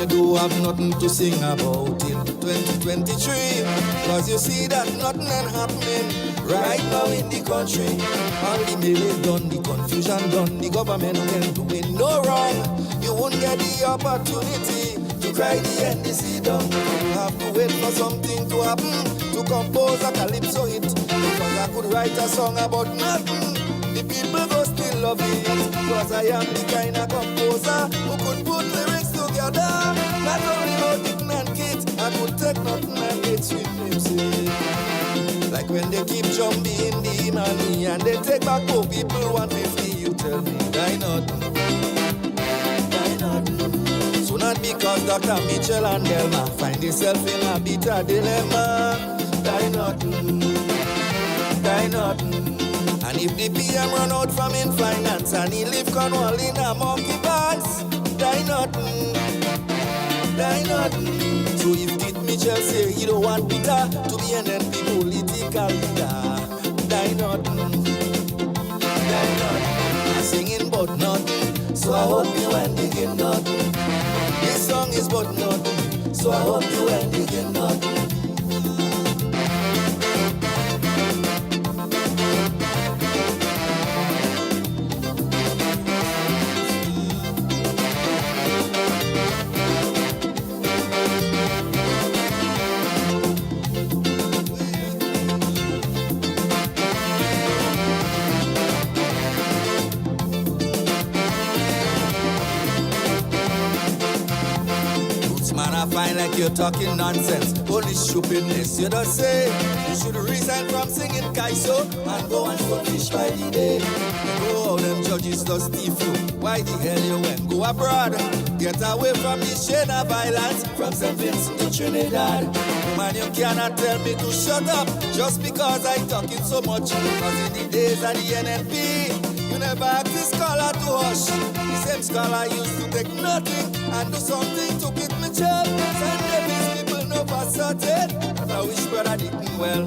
you do have nothing to sing about in 2023. Cause you see that nothing ain't happening right now in the country. All the melee done, the confusion done, the government ain't doing no wrong. You won't get the opportunity to cry the NDC down. You have to wait for something to happen to compose a calypso hit. Because I could write a song about nothing, the people go still love it. Cause I am the kind of composer who could put lyrics together. Not only about it and kids, I could take nothing and make sweet music. Like when they keep jumping the money and they take back poor people 150, you tell me, why not? Why not? So not because Dr. Mitchell and Delma find themselves in a bitter dilemma. Why not? Why not? And if the PM run out from in finance and he live Cornwall in a monkey pants, why not? Why not? So if Kit Mitchell say he don't want Peter to be an NP political leader, why not? Why not? I'm singing but nothing, so I hope you ain't digging nothing. This song is but nothing, so I hope you ain't digging nothing. Fine like you're talking nonsense, only stupidness you don't say. You should resign from singing Kaiso and go and go fish by the day. You go all them judges to thief you. Why the hell you went go abroad? Get away from the shade of violence, from St. Vincent to Trinidad. Man, you cannot tell me to shut up just because I talking so much. Cause in the days of the NNP, you never asked the scholar to hush. The same scholar used to take nothing and do something to get me job. Sunday these people know for certain, and I wish brother didn't well.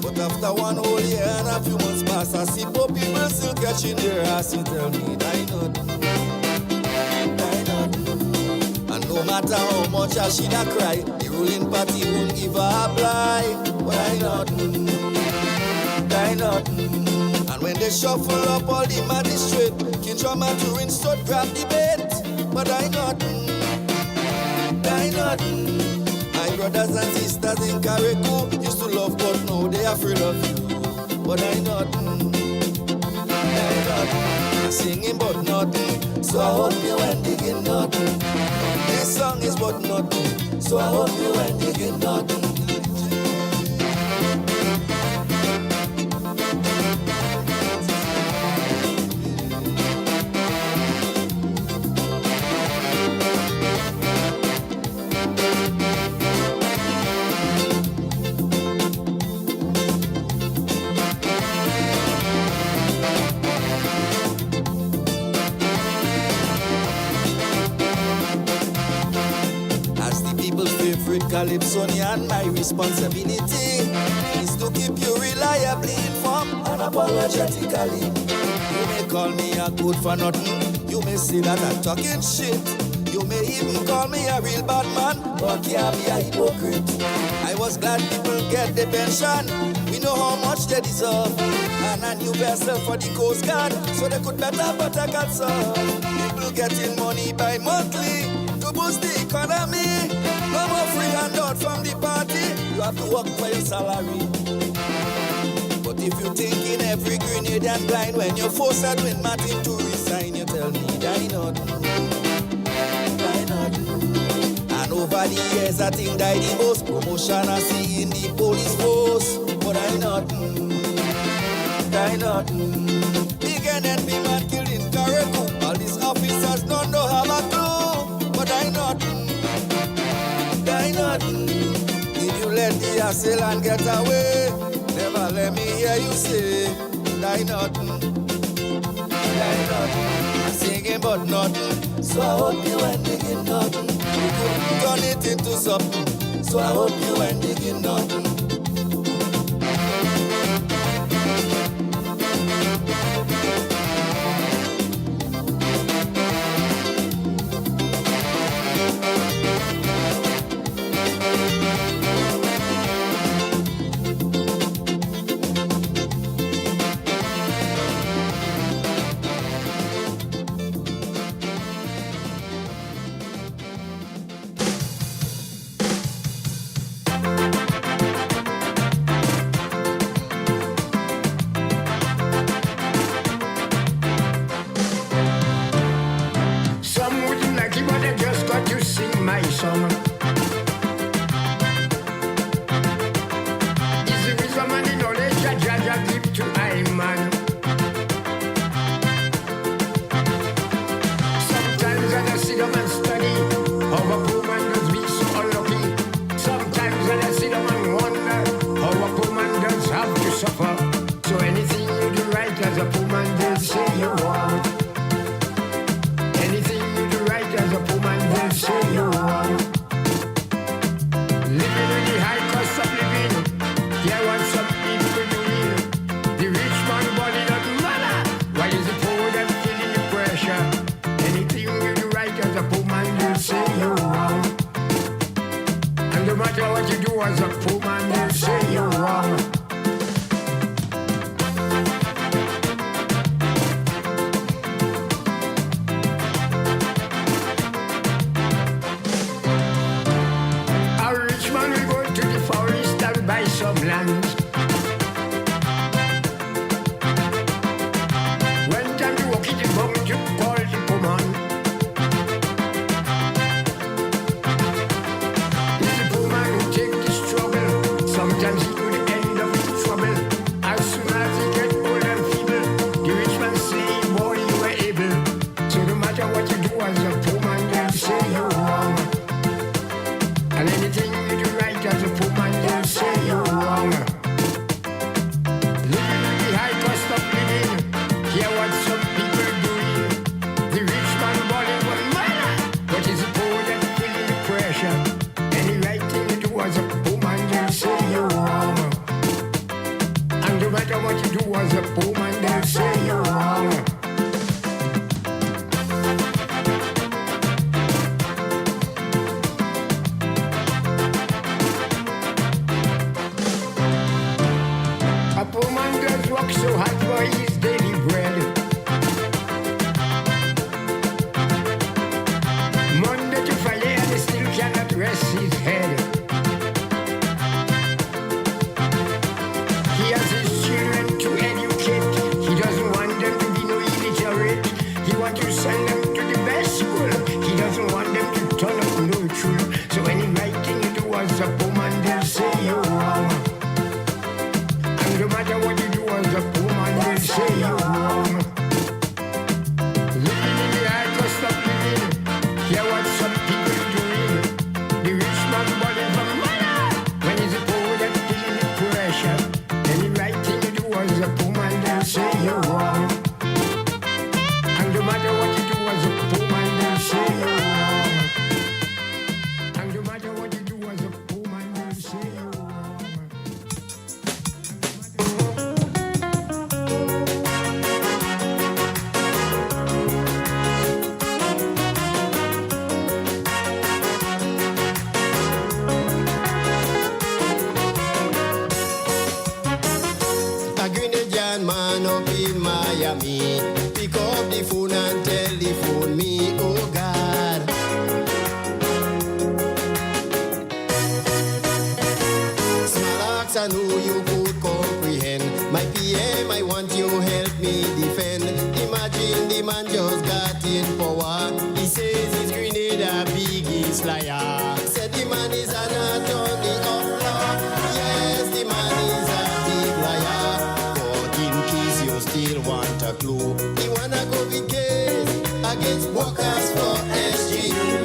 But after one whole year and a few months past, I see poor people still catching their ass. You tell me, why not? Why not? And no matter how much I should have cried, the ruling party won't give her apply. Why not? Why not? And when they shuffle up all the magistrate, Kinshama to Rinstone grab the bait. But I not, I not. My brothers and sisters in Carrico used to love, but now they are afraid of you. But I not, I not. I'm singing but nothing, so I hope you ain't digging nothing. This song is but nothing, so I hope you ain't digging nothing. Calypsonian, my responsibility is to keep you reliably informed and apologetically. You may call me a good for nothing, you may say that I'm talking shit, you may even call me a real bad man, but can't be a hypocrite. I was glad people get the pension, we know how much they deserve, and a new vessel for the Coast Guard, so they could better protect us all. People getting money by monthly to boost the economy. No more free handout from the party, you have to work for your salary. But if you think in every grenade and blind, when you're forced to win Martin to resign, you tell me, why not? Why not? And over the years, I think that the most promotion I see in the police force. But I not, why not? Big NNP man killed in Carrico, all these officers don't know have a clue. But I not. Why not? Did you let the assailant get away? Never let me hear you say, why not? Why not? I'm singing but nothing, so I hope you ain't digging nothing. You could turn it into something, so I hope you ain't digging nothing. trouble. As soon as he get old and feeble, the rich man say, boy, you were able. So no matter what you do as a poor man, they'll say you're wrong. And anything you do right as a poor man, they'll say you're wrong. Living with the high cost of living, hear what some people doing. The rich man balling one man, but it's the poor that feeling the pressure. Any right thing you do as a poor man, they'll say you're wrong. And no matter what you do as a poor man, they'll say you're wrong. A poor man does work so hard for his daily bread. Monday to Friday and he still cannot rest his head. He has his children to educate. He doesn't want them to be no illiterate. He wants to send them to the best school. He doesn't want them to turn up no true. So any right thing you do as a poor man, they'll say you're wrong. And no matter what you do as a poor man, they'll say you're wrong. Living in the high cost of living, hear what some people doing. The rich man balling for money, when he's a poor that feeling the pressure. Any right thing you do as a poor man, they'll say you're wrong. And no matter what you do as a poor man, they'll say you're wrong. And no matter what you do as a poor man, they'll say you're wrong. A Grenadian man up in Miami, pick up the phone and telephone me, oh God. Small axe I know you could comprehend. My PM, I want you help me defend. Imagine the man just got in power. He says his grenade a biggest liar. Said the man is an attorney of law. Yes, the man is a big liar. But in case you still want a clue, he wanna go with case against workers for SGU.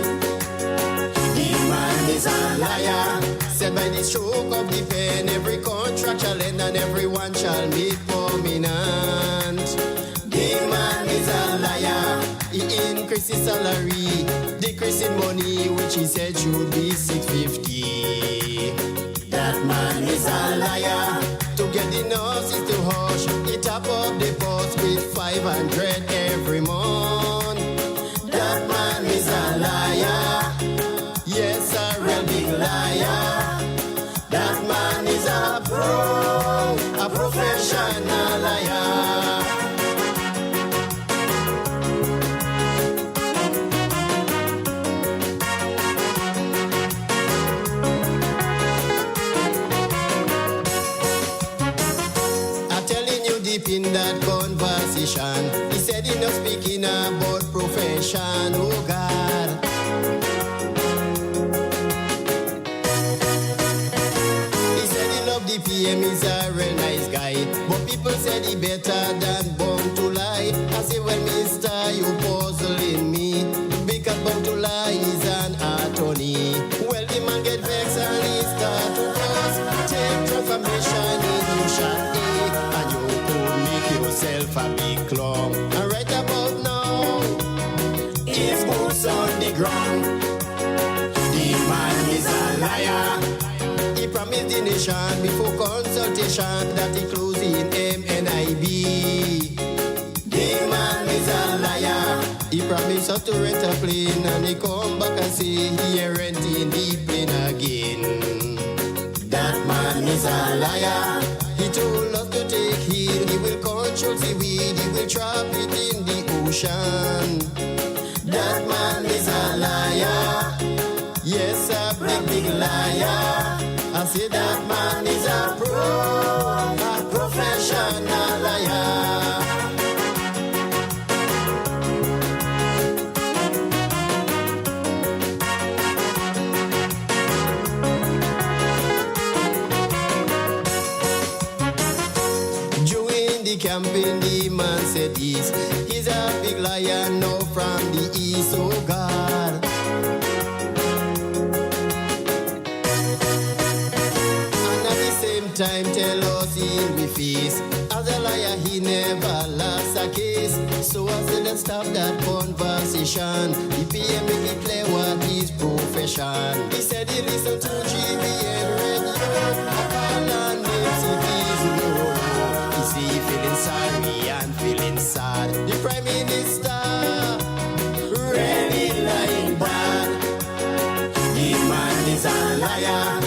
The man is a liar. Said by the stroke of the pen, every contract shall end and everyone shall make prominent. The man is a liar. He increases salary, decreasing money, which he said should be $650. That man is a liar. To get the nurses to hush, he top up the boss with 500 every month. That man is a liar. Yes, a real big liar. That man is a professional liar. I'm telling you deep in that conversation, he said he not speaking about profession, oh God. He said he loved the PM, he's a real nice guy, but people said he better than Born to Lie. I say, well, mister, you puzzling me, because Born to Lie is an attorney. Well, the man get vexed and he start to fuss. Take transformation in you shot A, and you could make yourself a big clown. And right about now, it's boots on the ground. The man is a liar. He promised the nation before consultation that he close in MNIB. The man is a liar. He promised us to rent a plane and he come back and say he ain't renting the plane again. That man is a liar. He told us to take heed. He will control the weed. He will trap it in the ocean. That man is a liar. Yes, a big liar. I say that man is a professional liar. the camping, the man said this. He's a big lion now from the east, oh God. And at the same time tell us in we face, as a liar he never lost a case. So I said let's stop that conversation. The PM make it clear what his profession. He said he listened to GBN radio, I call on name cities, he say he feeling sorry and feeling sad. The Prime Minister really lying bad. The man is a liar.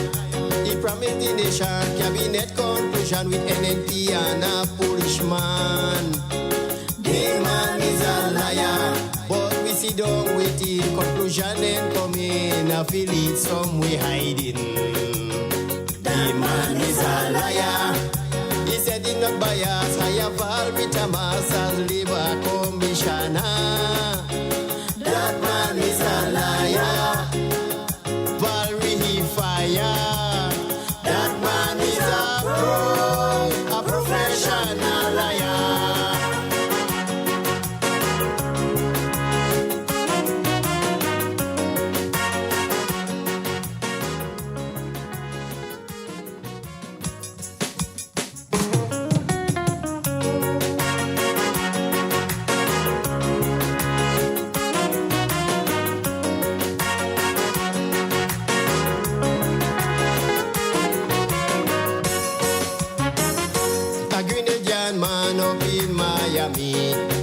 He promised the nation cabinet conclusion with NNP and a policeman. The man is a liar, but we sit down with the conclusion and come in. I feel it somewhere hiding. The man is a liar. He said he not bias, higher Val Ritamas as Labour Commissioner. That man is a liar. Valerie he fire. That man is a professional liar.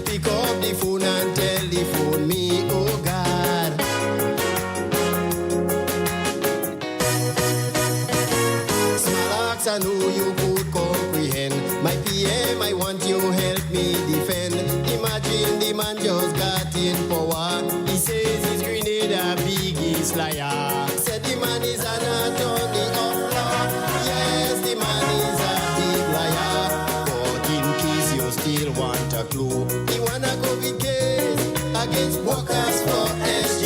Pick up the phone and telephone me, oh God. Small acts I know you could comprehend. My PM, I want you help me defend. Imagine the man just got in power. He says his grenade a biggest liar. Said the man is an attorney of law. Yes, the man is a big liar. But in case you still want a clue, he wanna go big case against workers for SG.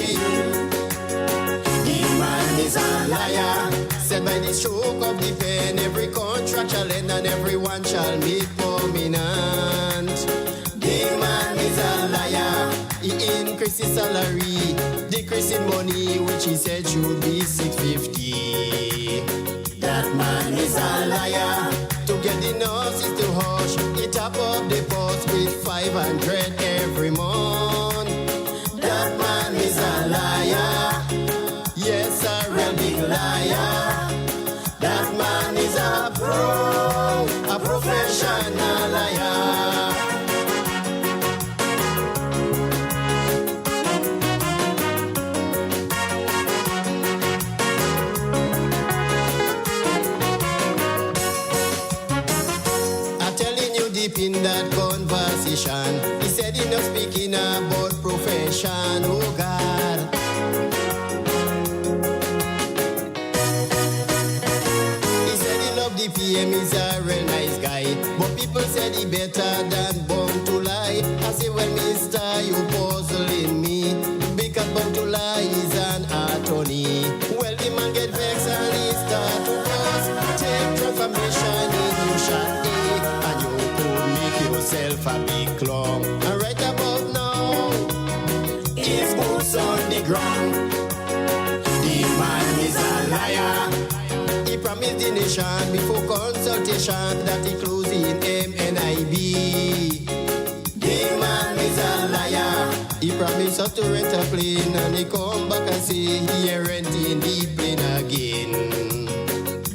The man is a liar. Said by the stroke of the pen, every contract shall end and everyone shall make prominent. The man is a liar. He increased his salary, decreasing money, which he said should be $650. That man is a liar. To get the nurses to hush, he top up the post with 500 every month. That man is a liar. Yes, a real big liar. That man is a professional liar. In that conversation, he said he not speaking about profession, oh God. He said he loved the PM, he's a real nice guy, but people said he better than Born to Lie. I say, well, mister, you puzzling me, because Born to Lie is an attorney. Well, the man get vexed and he start to fuss. Take transformation in your shot and you yourself a big clown. And right about now, his boots on the ground. The man is a liar. He promised the nation before consultation that he close in MNIB. The man is a liar. He promised us to rent a plane and he come back and say he ain't renting the plane again.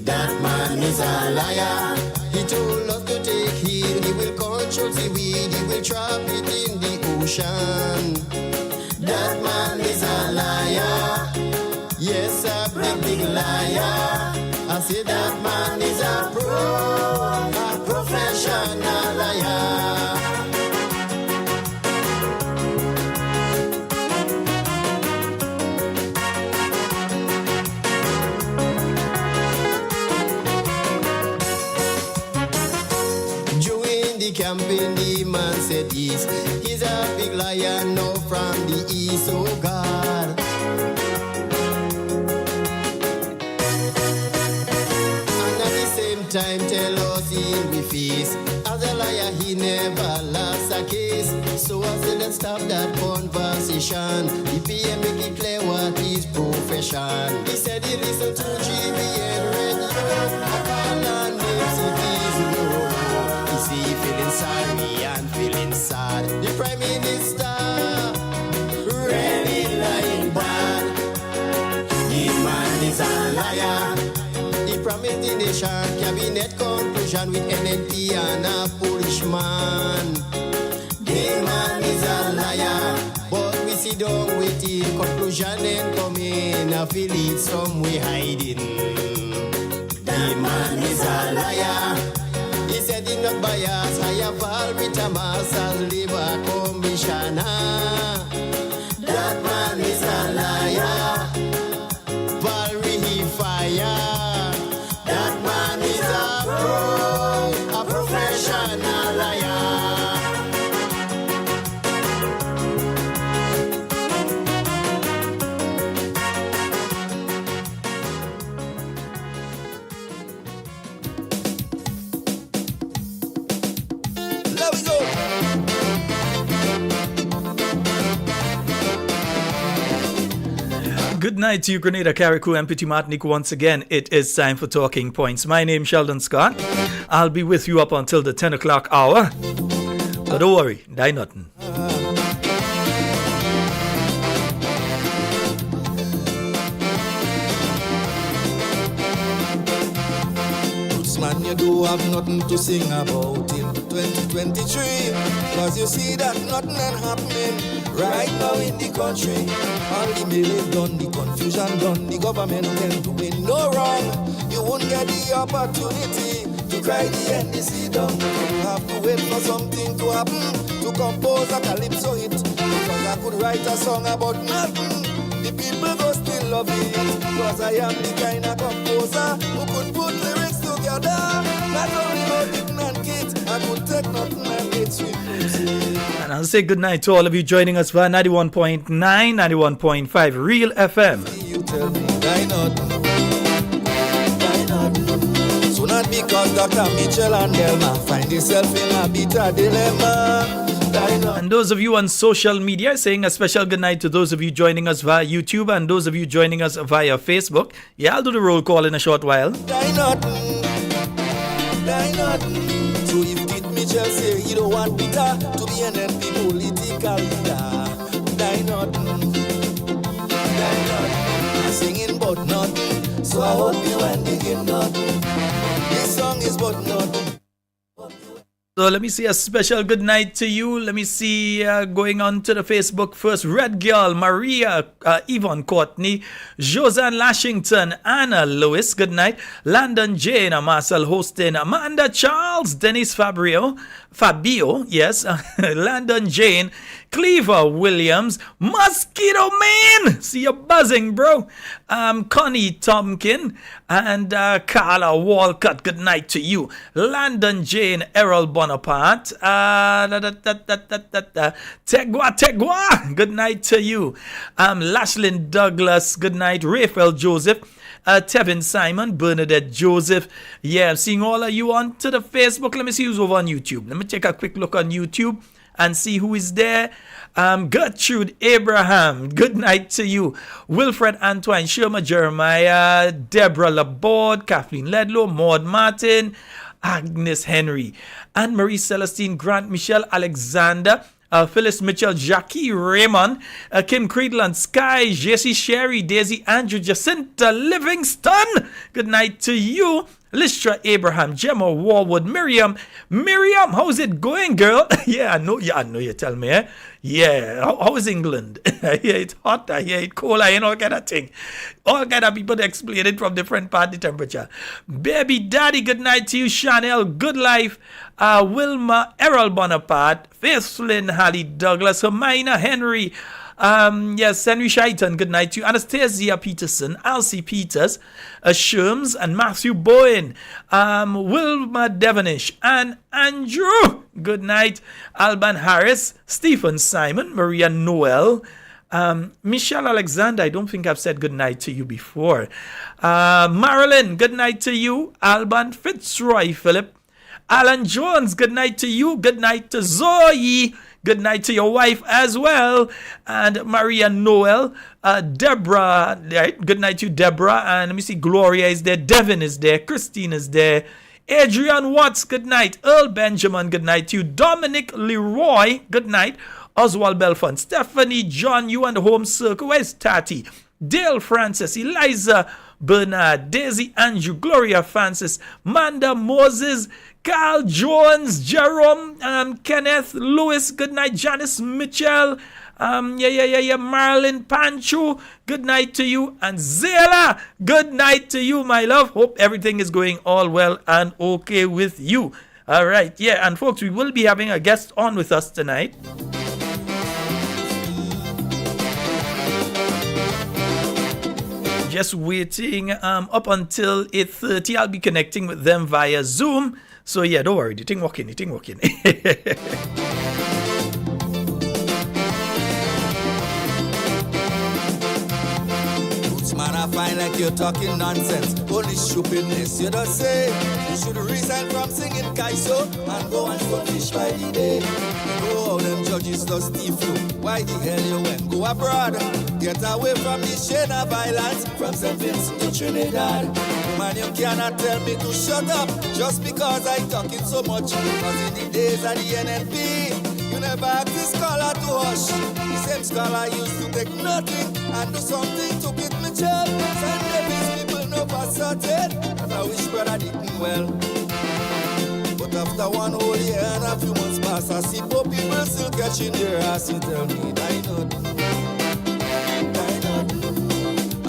That man is a liar. He told us to take heed. He will control the weed. He will trap it in the ocean. That man is a liar. Yes, a big liar. I say that man is a professional liar. Camping, the man said this. He's a big lion now from the east, oh God. And at the same time tell us in we face. As a liar, he never lost a case. So I said, let's stop that conversation. The PM make it clear what his profession. He said he listened to GBN radio. I call on him, cities know. He see he feeling sorry and feeling sad. The Prime Minister really lying bad. The man is a liar. He promised the nation cabinet conclusion with NNP and a Polishman. The man is a liar, but we sit down waiting conclusion and come in a feel it some way hiding. The man is a liar. He said he not bias, higher val with a mass as labor commissioner. That man is a liar. Valerie fire. That man is a professional liar. There we go. Good night to you, Grenada, Carriacou, and Petit Martinique. Once again, it is time for Talking Points. My name's Sheldon Scott. I'll be with you up until the 10 o'clock hour. But don't worry, die nothing. Roots man, you do have nothing to sing about in 2023. Cause you see that nothing ain't happening right now in the country. All the melee done, the confusion done, the government ain't doing no wrong. You won't get the opportunity to cry the NDC down. You have to wait for something to happen to compose a calypso hit. Because I could write a song about nothing, the people go still love it. Cause I am the kind of composer who could put lyrics together. Not only about it and kids, I could take nothing and it's sweet music. And I'll say good night to all of you joining us via 91.9, 91.5 Real FM. You tell me, why not? Why not? So not because Dr. Mitchell and Delma find yourself in a bitter dilemma. Why not? And those of you on social media, saying a special good night to those of you joining us via YouTube and those of you joining us via Facebook. Yeah, I'll do the roll call in a short while. Why not? Why not? So if Kit Mitchell say he don't want Peter to be an NP political leader, why not? Why not? I'm singing but nothing, so I hope you ain't digging nothing. This song is but nothing. So let me say a special good night to you. Let me see going on to the Facebook first. Red Girl, Maria, Yvonne Courtney, Josanne Lashington, Anna Lewis, good night. Landon Jane, Marcel Hostin, Amanda Charles, Dennis Fabio, yes, Landon Jane, Cleaver Williams, Mosquito Man, see you buzzing, bro. Connie Tompkin and Carla Walcott, good night to you. Landon Jane, Errol Bonaparte, Tegua, good night to you. Lashlyn Douglas, good night. Raphael Joseph, Tevin Simon, Bernadette Joseph. Yeah, I'm seeing all of you on to the Facebook. Let me see who's over on YouTube. Let me take a quick look on YouTube and see who is there. Gertrude Abraham, good night to you. Wilfred Antoine Sherma, Jeremiah, Deborah Laborde, Kathleen Ledlow, Maud Martin, Agnes Henry, Anne-Marie Celestine, Grant Michelle Alexander, Phyllis Mitchell, Jackie Raymond, Kim Creedland, Sky, Jessie Sherry, Daisy Andrew, Jacinta Livingston, good night to you. Listra Abraham, Gemma Warwood, Miriam, how's it going, girl? Yeah, I know you tell me, eh? Yeah, how is England? I hear it's hot, I hear it cold, I hear all kind of thing. All kind of people explain it from different part of the temperature. Baby Daddy, good night to you. Chanel, good life. Wilma, Errol Bonaparte, Faith Flynn, Hallie Douglas, Hermina Henry, yes, Henry Shaitan, good night to you. Anastasia Peterson, Elsie Peters, Sherms, and Matthew Bowen, Wilma Devonish, and Andrew, good night. Alban Harris, Stephen Simon, Maria Noel, Michelle Alexander, I don't think I've said good night to you before. Marilyn, good night to you. Alban Fitzroy Philip. Alan Jones, good night to you. Good night to Zoe. Good night to your wife as well. And Maria Noel. Deborah, right? Good night to you, Deborah. And let me see, Gloria is there. Devin is there. Christine is there. Adrian Watts, good night. Earl Benjamin, good night to you. Dominic Leroy, good night. Oswald Belfont. Stephanie, John, you and the home circle. Where's Tati? Dale Francis, Eliza Bernard, Daisy Andrew, Gloria Francis, Manda Moses, Carl Jones, Jerome, Kenneth Lewis, good night, Janice Mitchell, Marilyn Pancho, good night to you, and Zela, good night to you, my love. Hope everything is going all well and okay with you. All right, yeah, and folks, we will be having a guest on with us tonight. Just waiting up until 8:30. I'll be connecting with them via Zoom. So yeah, don't worry. The thing working. Man, I find like you're talking nonsense. Only stupidness you don't say. You should resign from singing Kaiso and go and go fish by the day. You know how them judges just thief you. Why the hell you went go abroad? Get away from the shade of violence from St. Vincent to Trinidad. Man, you cannot tell me to shut up just because I talking so much. Because in the days of the NNP, you never asked the scholar to hush. The same scholar used to take nothing and do something to get me job. Sunday these people know for certain, and I wish brother didn't well. But after one whole year and a few months pass, I see poor people still catching their ass. You tell me, die not.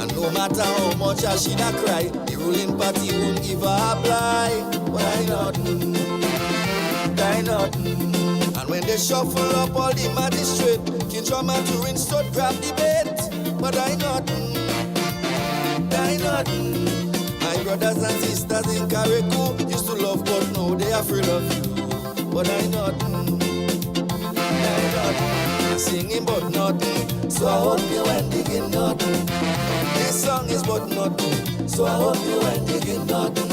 And no matter how much I should have cry, the ruling party won't give her a blind. But I not, die not. And when they shuffle up all the magistrate, Kinshama to Rinstone grab the bait. But I not, my brothers and sisters in Kareku used to love but now they are afraid of you. But I not, I'm singing but nothing. So I hope you ain't digging nothing. This song is but nothing. So I hope you ain't digging nothing.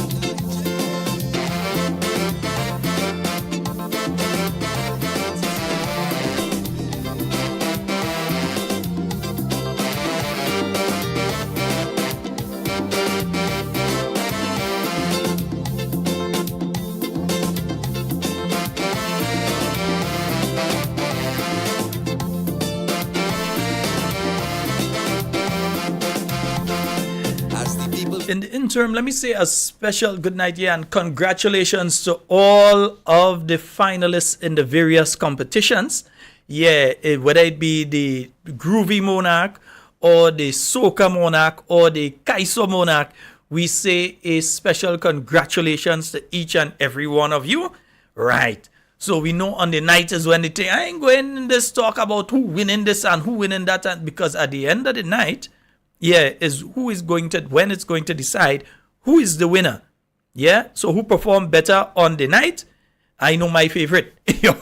In the interim, let me say a special good night here and congratulations to all of the finalists in the various competitions. Yeah, whether it be the Groovy Monarch or the Soca Monarch or the Kaiso Monarch, we say a special congratulations to each and every one of you. Right. So we know on the night is when the thing, I ain't going in this talk about who winning this and who winning that, and because at the end of the night, yeah, is who is going to, when it's going to decide who is the winner. Yeah, so who performed better on the night? I know my favorite.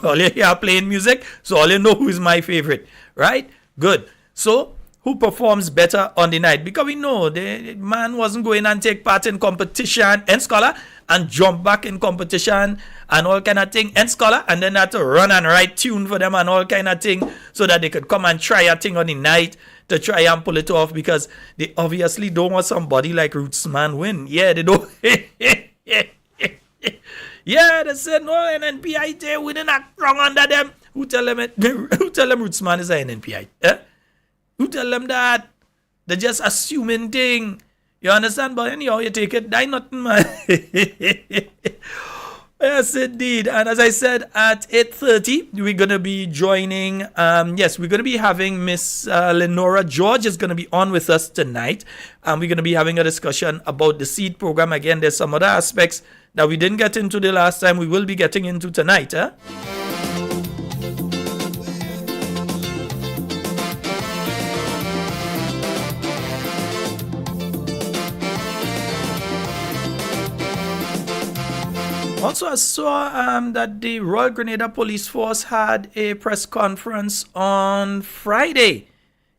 All you hear playing music, so all you know who is my favorite, right? Good. So who performs better on the night? Because we know the man wasn't going and take part in competition and scholar and jump back in competition and all kind of thing and scholar, and then had to run and write tune for them and all kind of thing so that they could come and try a thing on the night to try and pull it off, because they obviously don't want somebody like Rootsman win. Yeah, they don't. Yeah, they said no NNPI they winning act wrong under them. Who tell them it? Who tell them Rootsman is a NNPI? Eh? Who tell them that? They're just assuming thing. You understand? But anyhow, you take it. Die nothing, man. Yes, indeed. And as I said, at 8:30, we're going to be joining, we're going to be having Miss Lenora George is going to be on with us tonight. And we're going to be having a discussion about the seed program. Again, there's some other aspects that we didn't get into the last time. We will be getting into tonight. Also, I saw that the Royal Grenada Police Force had a press conference on Friday.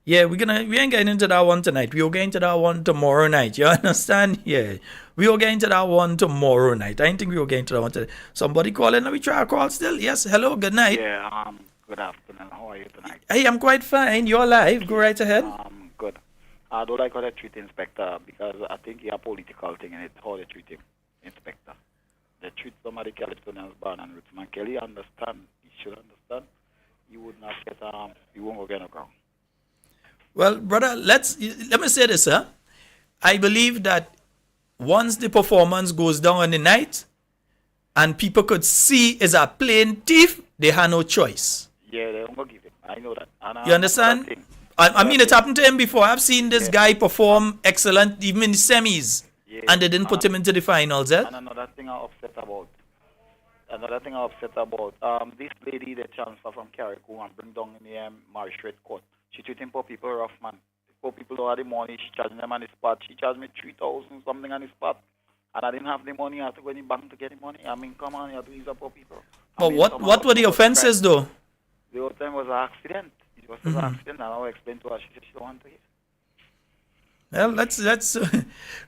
Yeah, we ain't getting into that one tonight. We'll get into that one tomorrow night. You understand? Yeah. We'll get into that one tomorrow night. I didn't think we were getting to that one today. Somebody calling, let me try a call still. Yes, hello, good night. Yeah, good afternoon. How are you tonight? Hey, I'm quite fine. You're live. Go right ahead. Good. I don't like how they treat inspector because I think it's a political thing and it's how they treat him, inspector. They treat somebody Calypso Barn and Richmond Kelly understand. He should understand. You would not get you won't go get no ground. Well, brother, let me say this, sir. I believe that once the performance goes down on the night and people could see is a plain thief, they have no choice. Yeah, they won't give it. I know that. And, You understand? I mean, it happened to him before. I've seen this guy perform excellent even in the semis, and they didn't put him into the finals. Eh? And another thing I'm upset about. This lady they transfer from Carriacou and bring down in the magistrate court. She treating poor people rough, man. Poor people don't have the money. She charging them on the spot. She charged me 3,000 something on the spot. And I didn't have the money. I had to go in the bank to get the money. I mean, come on, you have to use up poor people. But what were the offenses, though? The whole time was an accident. It was an accident, and I explained to her. She said she don't want to hear. Well, that's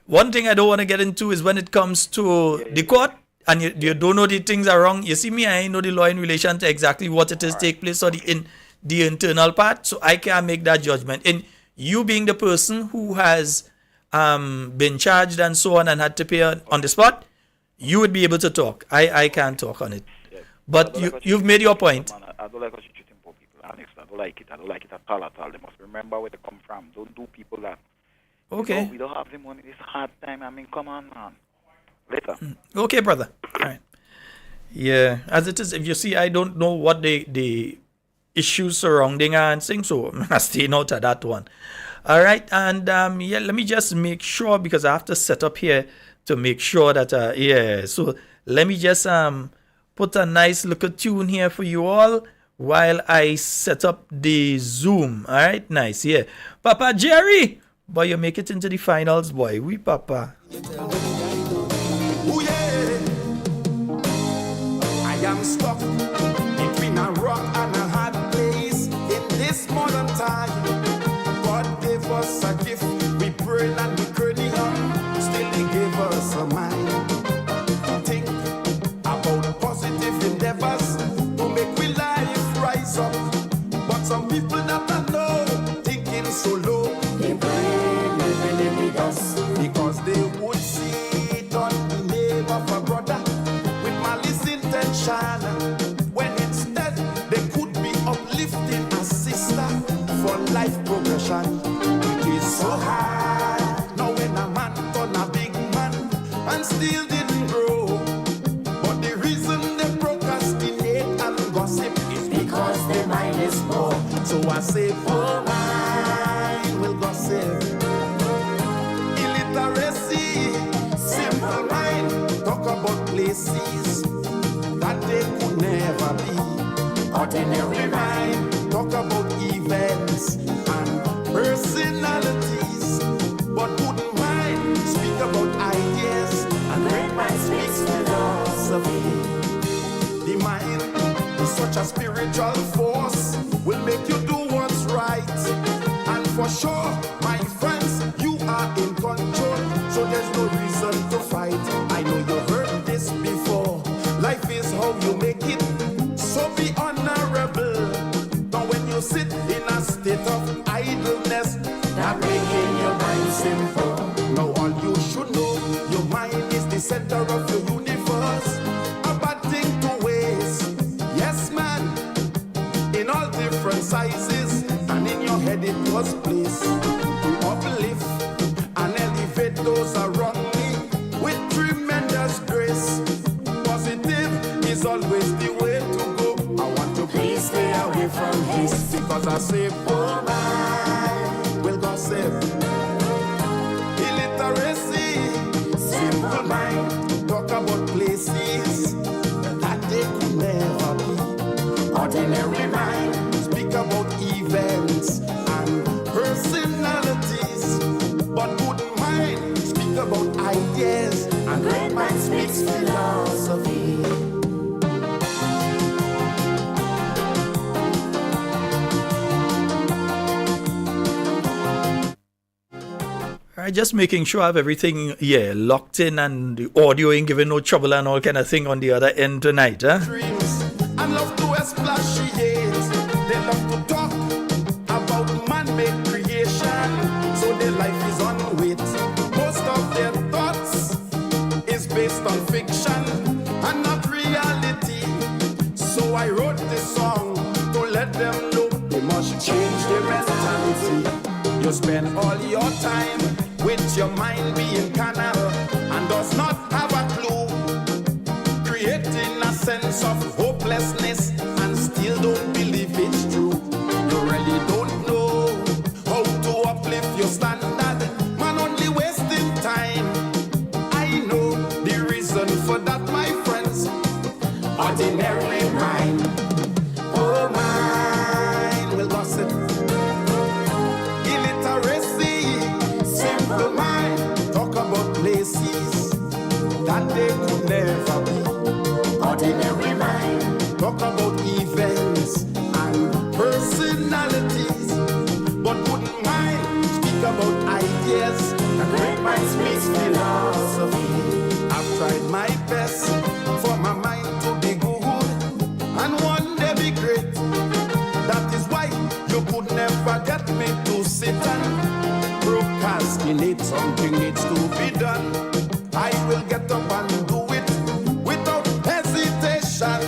one thing I don't want to get into is when it comes to the court and you don't know the things are wrong. You see me, I know the law in relation to exactly what it is take place or the internal part, so I can't make that judgment. And you being the person who has been charged and so on and had to pay on the spot, you would be able to talk. I can't talk on it. Yeah. But you've made your point. I don't like how she treating poor people. Honestly, I don't like it. I don't like it at all. They must remember where they come from. Don't do people that. Okay. We don't have the money. It's hard time. I mean, come on, man. Later. Okay, brother. All right. Yeah, as it is, if you see, I don't know what the issues surrounding her and things, so I'm staying out of that one. All right, and yeah, let me just make sure because I have to set up here to make sure that so let me just put a nice little tune here for you all while I set up the Zoom. All right, nice, yeah. Papa Jerry, boy, you make it into the finals, boy. We Papa. Ooh, yeah. I am stuck between a rock and a hard place in this modern time. God gave us a gift, we prayed and we curled the hand, still He gave us a mind. Think about positive endeavors to make we life rise up. But some people that I know thinking so low, they pray living in the dust because they would see it on the name of a brother with malice intention, when instead they could be uplifting a sister for life progression. It is so hard now when a man turn a big man and still didn't grow. But the reason they procrastinate and gossip is because their mind is poor. So I say poor mind will gossip. Illiteracy, simple mind, talk about places that they could never be. Ordinary mind, talk about events and personalities, but good mind speak about ideas, and great mind speaks philosophy. The mind is such a spiritual force, will make you do what's right. And for sure, my friends, you are in control, so there's no reason to fight. I know you've heard this before. Life is how you make it, so be honorable. Now when you sit in a state of idleness, that making your mind simple. Now all you should know, your mind is the center of your universe. A bad thing to waste, yes man, in all different sizes, and in your head it was placed to uplift and elevate those around me with tremendous grace. Positive is always the way to go. I want to please stay away from this, because I say poor man will gossip. Illiteracy, simple mind, talk about places that they could never be. Ordinary mind, speak about events and personalities, but good mind speak about ideas, and great mind speaks philosophy. right, just making sure I have everything, locked in and the audio ain't giving no trouble and all kind of thing on the other end tonight, huh? Dreams and love to expatiate. They love to talk about man-made creation, so their life is on wait. Most of their thoughts is based on fiction and not reality. So I wrote this song to let them know they must change their mentality. You spend all your time with your mind being carnal and does not have a clue, creating a sense of hopelessness and still don't believe it's true. You really don't know how to uplift your standard, man, only wasting time. I know the reason for that, my friends. Ordinary mind, oh mine will gossip. Illiteracy, simple mind, talk about places that they could never be. Ordinary mind, talk about events and personalities, but wouldn't mind speak about ideas and great minds speak philosophy. I've tried my best for my mind to be good and one day be great. That is why you could never get me to sit and procrastinate. Something needs to be done. I will get up and do it without hesitation.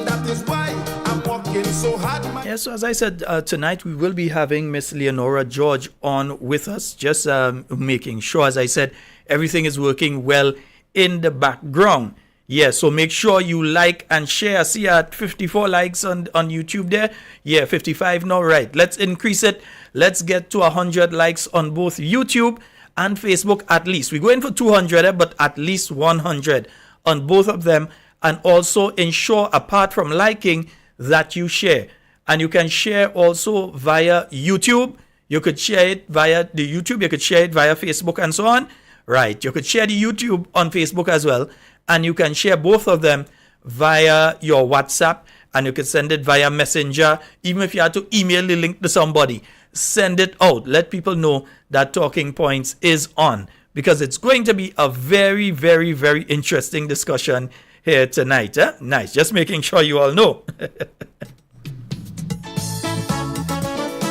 That is why I'm working so hard. Yeah, so as I said, tonight we will be having Miss Leonora George on with us, just making sure, as I said, everything is working well in the background. Yeah, so make sure you like and share. See at 54 likes on YouTube there. Yeah, 55 now, right. Let's increase it. Let's get to 100 likes on both YouTube and Facebook at least. We're going for 200, but at least 100 on both of them. And also ensure, apart from liking, that you share. And you can share also via YouTube. You could share it via the YouTube. You could share it via Facebook and so on. Right. You could share the YouTube on Facebook as well. And you can share both of them via your WhatsApp. And you can send it via Messenger. Even if you had to email the link to somebody, send it out. Let people know that Talking Points is on. Because it's going to be a very, very, very interesting discussion here tonight. Nice. Just making sure you all know.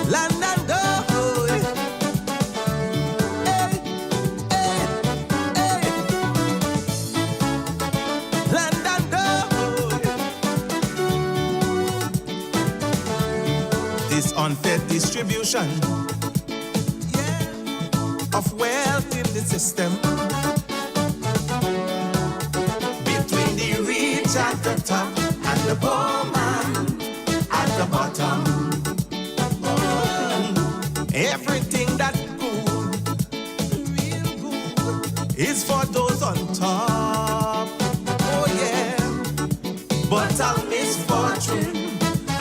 Land and go. Hey, hey, hey. Land and go. This unfair distribution of wealth in the system between the rich at the top and the poor man at the bottom. Everything that's good, real good, is for those on top. Oh yeah, but our misfortune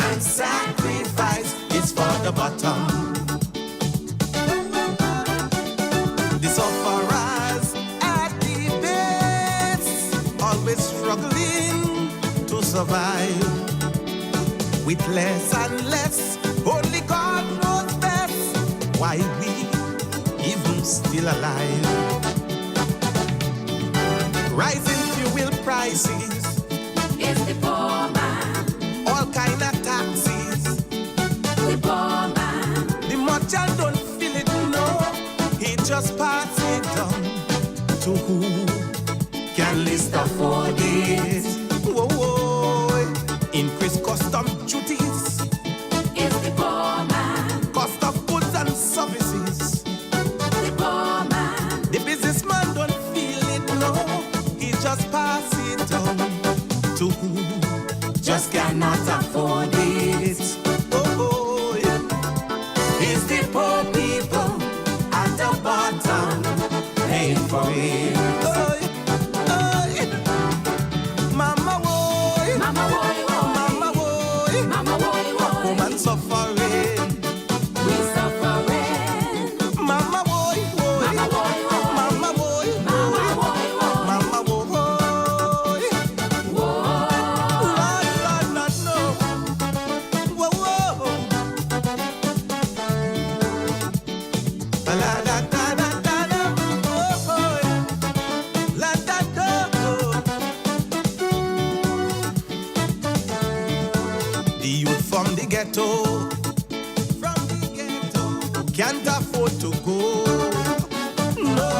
and sacrifice is for the bottom. The sufferers at the base, always struggling to survive. With less and less, only God knows best why we even still alive. Rising fuel prices It's the poor man, all kind of taxes. the poor man, The merchant don't feel it, no. He just pass it on to who can least afford it. Whoa, whoa. Increase custom duties, it's the poor man, cost of goods and services. the poor man, The businessman don't feel it, no. He just pass it on to who just cannot afford it. Oh, yeah. It's the poor people at the bottom paying for it. Oh, yeah. Mama, boy. mama boy, boy, Mama, boy. mama boy, boy, Woman suffering. we suffering, Mama, boy, boy. mama boy, boy, Mama, boy. mama boy, boy, Mama, boy. whoa, Lord, Lord, no. Whoa, whoa. La, da, da, da, da, da. from the ghetto, can't afford to go. No,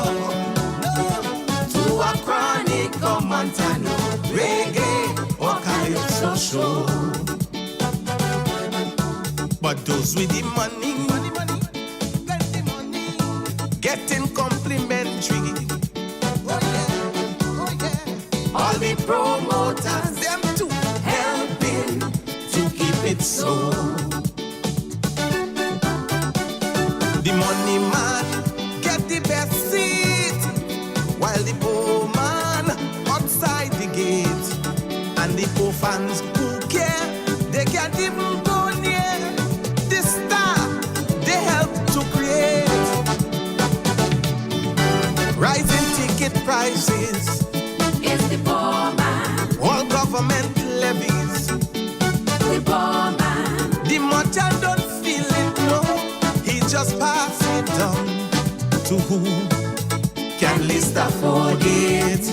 to a chronic or Montano, reggae or calypso show. But those with the money, plenty money, getting complimentary. All the promoters, them too, helping to keep it so. The money man get the best seat, while the poor man outside the gate. And the poor fans who care, they can't even go near the star they help to create. Rising ticket prices, It's the poor man, all government levies. the poor man, The merchant don't feel it, no. He just pass it down to who can least afford it.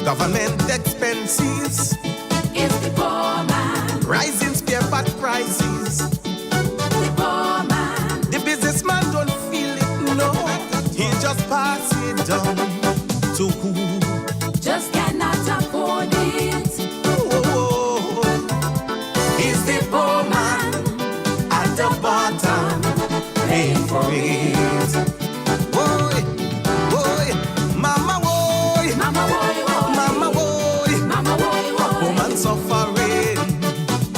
Government expenses, it's the poor man, rising spare part prices. the poor man, The businessman don't feel it, no. He just pass it down to who? just cannot afford it. Oh, It's the poor man, at the bottom, paying for it. Boy, boy, mama, boy, mama boy, boy, mama, boy, mama boy, boy, woman suffering.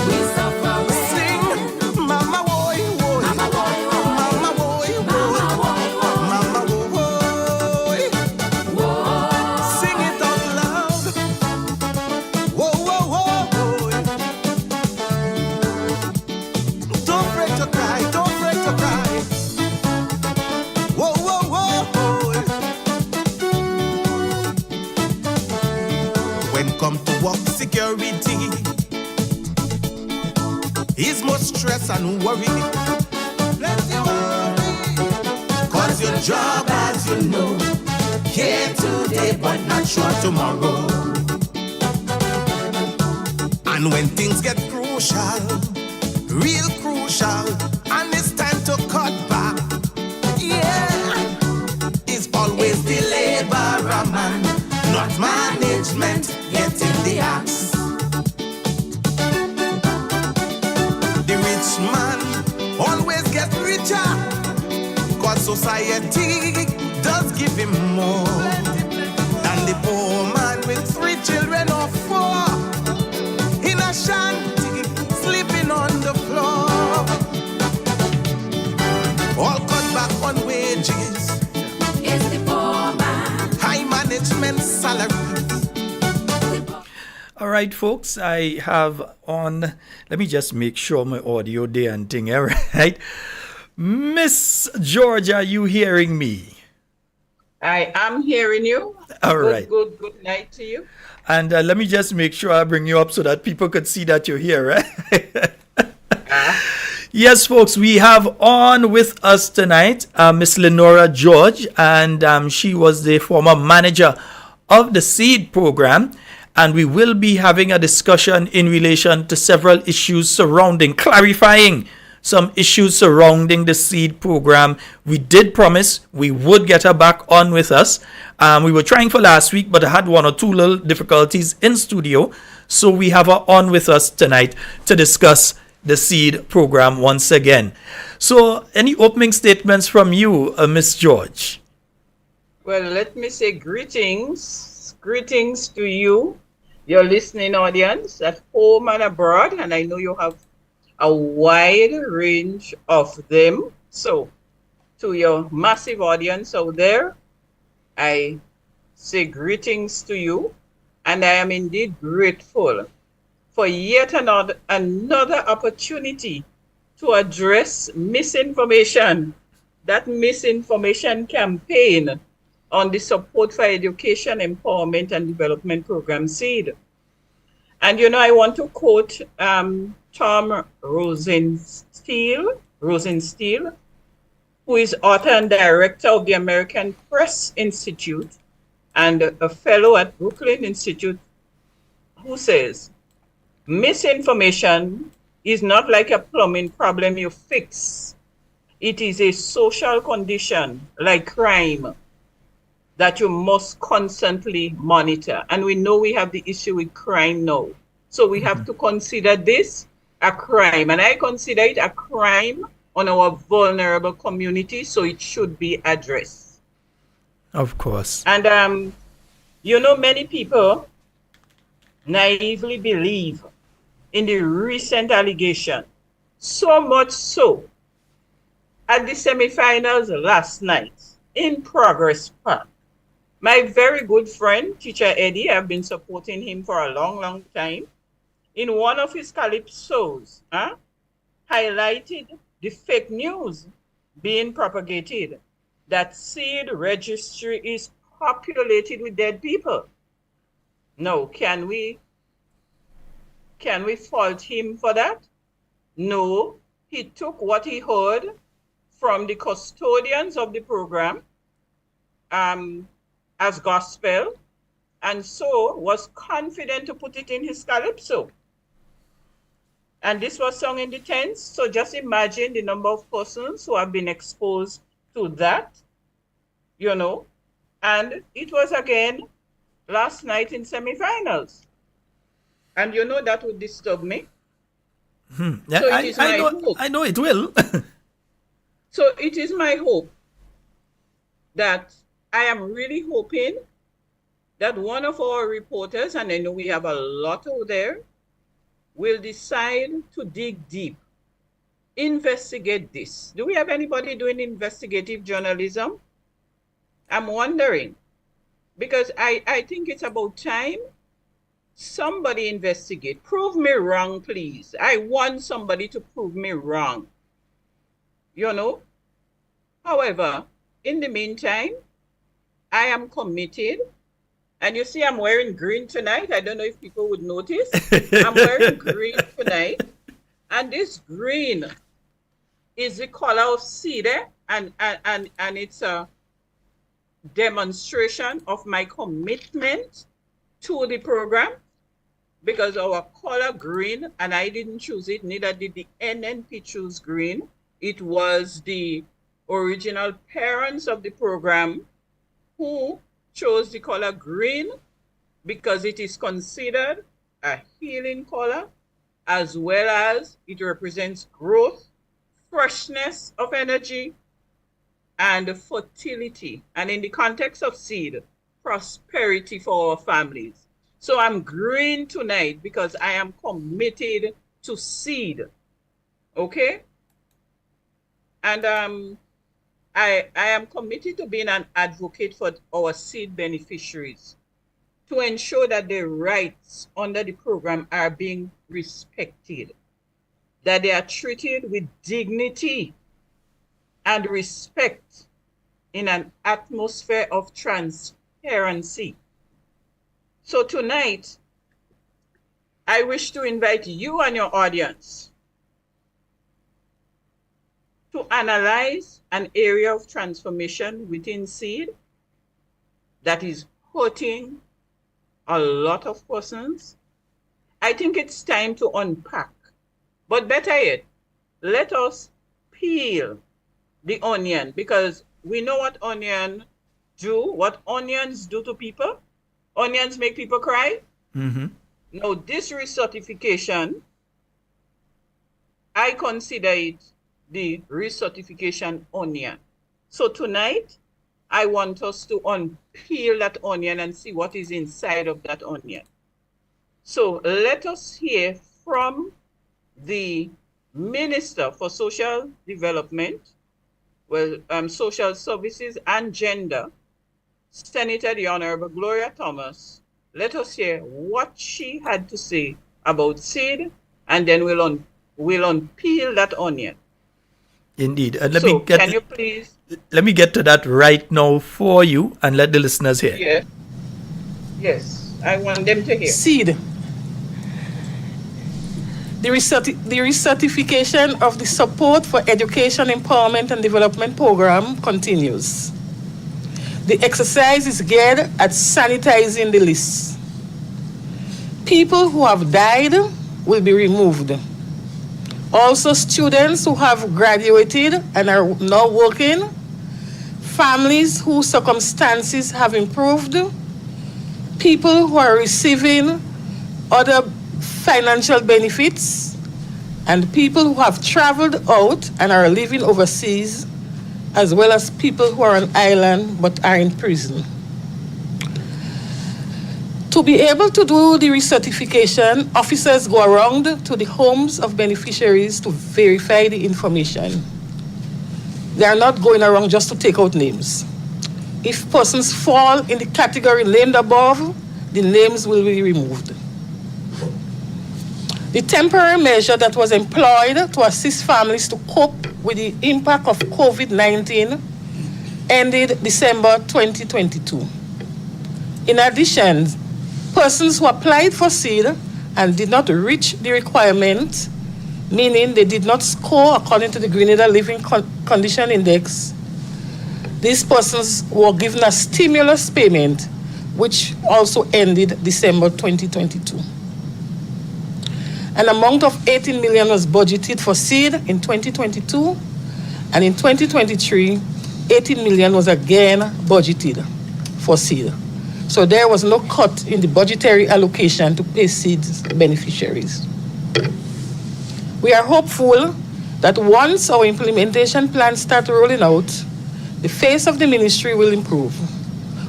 we suffering. Sing, mama, boy, boy, Mama boy, boy, mama, boy, boy, mama boy, boy, mama, boy. whoa. Sing it out loud. Whoa, whoa, whoa. Don't afraid to cry, don't afraid to cry. Whoa, whoa, whoa. When come to work security, is more stress and worry. Plenty worry. Cause your job, as you know, here today but not sure tomorrow. And when things get crucial, real crucial, and it's time to cut back, yeah, it's always the laborer man, not management, getting the axe. The rich man always gets richer, cause society does give him more. And the poor man with 3 children or 4 in a shanty, sleeping on the floor. All cut back on wages, It's the poor man, high management salaries. All right, folks, I have on, let me just make sure my audio there and thing, all right? Miss George, are you hearing me? I am hearing you. All Good, right. good night to you. And let me just make sure I bring you up so that people could see that you're here, right? Yes, folks, we have on with us tonight Miss Lenora George, and she was the former manager of the SEED program. And we will be having a discussion in relation to several issues surrounding, clarifying some issues surrounding the SEED program. We did promise we would get her back on with us. We were trying for last week, but I had 1 or 2 little difficulties in studio. So we have her on with us tonight to discuss the SEED program once again. So any opening statements from you, Miss George? Well, let me say greetings. Greetings to you, your listening audience at home and abroad. And I know you have a wide range of them. So to your massive audience out there, I say greetings to you. And I am indeed grateful for yet another opportunity to address misinformation, that misinformation campaign on the Support for Education, Empowerment and Development Program, SEED. And, you know, I want to quote Tom Rosenstiel, who is author and director of the American Press Institute and a fellow at Brooklyn Institute, who says, Misinformation is not like a plumbing problem you fix. It is a social condition like crime that you must constantly monitor. And we know we have the issue with crime now. So we have to consider this a crime. And I consider it a crime on our vulnerable community, so it should be addressed. Of course. And you know, many people naively believe in the recent allegation. So much so, at the semifinals last night in Progress Park, my very good friend, Teacher Eddie, I've been supporting him for a long, long time, in one of his calypsos, highlighted the fake news being propagated that seed registry is populated with dead people. No, can we fault him for that? No, he took what he heard from the custodians of the program as gospel, and so was confident to put it in his calypso. And this was sung in the tents. So just imagine the number of persons who have been exposed to that, you know. And it was again last night in semifinals. And you know that would disturb me. Yeah, So it is my hope. I know it will. So it is my hope that I am really hoping that one of our reporters, and I know we have a lot out there, will decide to dig deep, investigate this. Do we have anybody doing investigative journalism? I'm wondering, because I think it's about time somebody investigate. Prove me wrong, please. I want somebody to prove me wrong. You know? However, in the meantime, I am committed. And you see, I'm wearing green tonight. I don't know if people would notice. I'm wearing green tonight. And this green is the color of cedar. And it's a demonstration of my commitment to the program, because our color green, and I didn't choose it, neither did the NNP choose green. It was the original parents of the program who chose the color green because it is considered a healing color, as well as it represents growth, freshness of energy, and fertility. And in the context of seed, prosperity for our families. So I'm green tonight because I am committed to seed. Okay? And I am committed to being an advocate for our seed beneficiaries to ensure that their rights under the program are being respected, that they are treated with dignity and respect in an atmosphere of transparency. So tonight, I wish to invite you and your audience to analyze an area of transformation within seed that is hurting a lot of persons. I think it's time to unpack. But better yet, let us peel the onion, because we know what onions do to people. Onions make people cry. Now, this recertification, I consider it the recertification onion. So tonight, I want us to unpeel that onion and see what is inside of that onion. So let us hear from the Minister for Social Development, Social Services and Gender, Senator the Honorable Gloria Thomas. Let us hear what she had to say about seed, and then we'll unpeel that onion. Indeed. And Can you please? Let me get to that right now for you and let the listeners hear. Yes. Yes, I want them to hear. Seed. The recertification of the Support for Education, Empowerment and Development Program continues. The exercise is geared at sanitizing the list. People who have died will be removed. Also, students who have graduated and are now working, families whose circumstances have improved, people who are receiving other financial benefits, and people who have traveled out and are living overseas, as well as people who are on island but are in prison. To be able to do the recertification, officers go around to the homes of beneficiaries to verify the information. They are not going around just to take out names. If persons fall in the category named above, the names will be removed. The temporary measure that was employed to assist families to cope with the impact of COVID-19 ended December 2022. In addition, persons who applied for seed and did not reach the requirement, meaning they did not score according to the Grenada Living Condition Index, these persons were given a stimulus payment, which also ended December 2022. An amount of 18 million was budgeted for seed in 2022, and in 2023, 18 million was again budgeted for seed. So there was no cut in the budgetary allocation to pay seed beneficiaries. We are hopeful that once our implementation plans start rolling out, the face of the ministry will improve.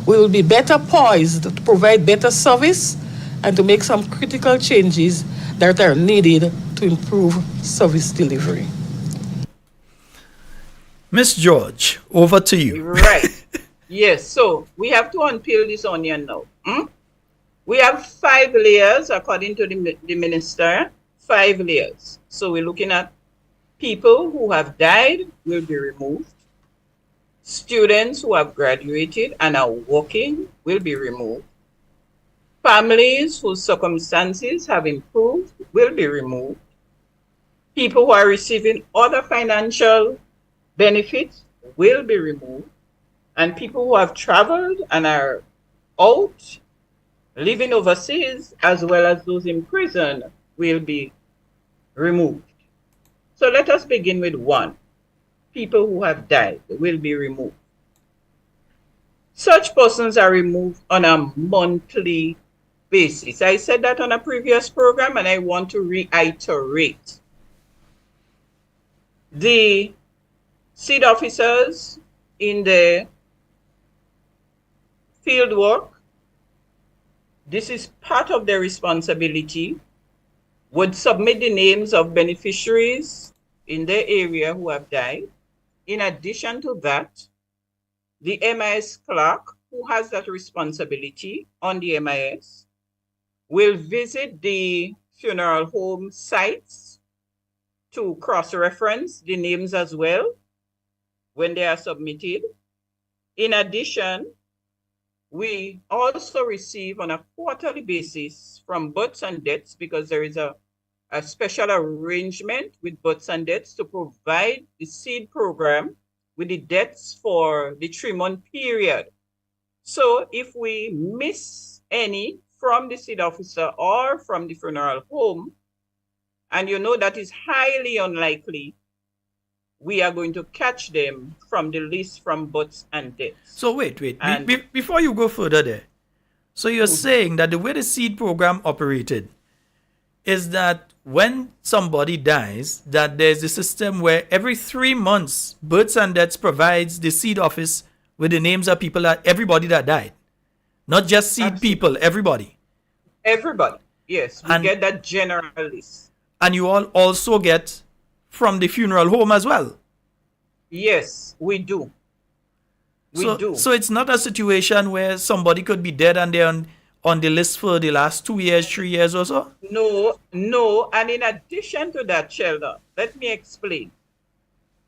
We will be better poised to provide better service and to make some critical changes that are needed to improve service delivery. Miss George, over to you. Right. Yes, so we have to unpeel this onion now. We have 5 layers, according to the minister, 5 layers. So we're looking at people who have died will be removed. Students who have graduated and are working will be removed. Families whose circumstances have improved will be removed. People who are receiving other financial benefits will be removed. And people who have traveled and are out, living overseas, as well as those in prison, will be removed. So let us begin with 1. People who have died will be removed. Such persons are removed on a monthly basis. I said that on a previous program, and I want to reiterate. The seed officers in the field work, this is part of their responsibility, would submit the names of beneficiaries in their area who have died. In addition to that, the MIS clerk, who has that responsibility on the MIS, will visit the funeral home sites to cross-reference the names as well when they are submitted. In addition, we also receive on a quarterly basis from births and deaths, because there is a special arrangement with births and deaths to provide the seed program with the deaths for the 3-month period. So if we miss any from the seed officer or from the funeral home, and you know that is highly unlikely, we are going to catch them from the list from births and deaths. So wait. Before you go further there, so you're saying that the way the seed program operated is that when somebody dies, that there's a system where every 3 months, births and deaths provides the seed office with the names of people, everybody that died. Not just seed Absolutely. people, everybody. Everybody, yes. We get that general list. And you all also get from the funeral home as well. Yes, we do. We do. So it's not a situation where somebody could be dead and they're on the list for the last 2 years, 3 years or so? No. And in addition to that, Sheldon, let me explain.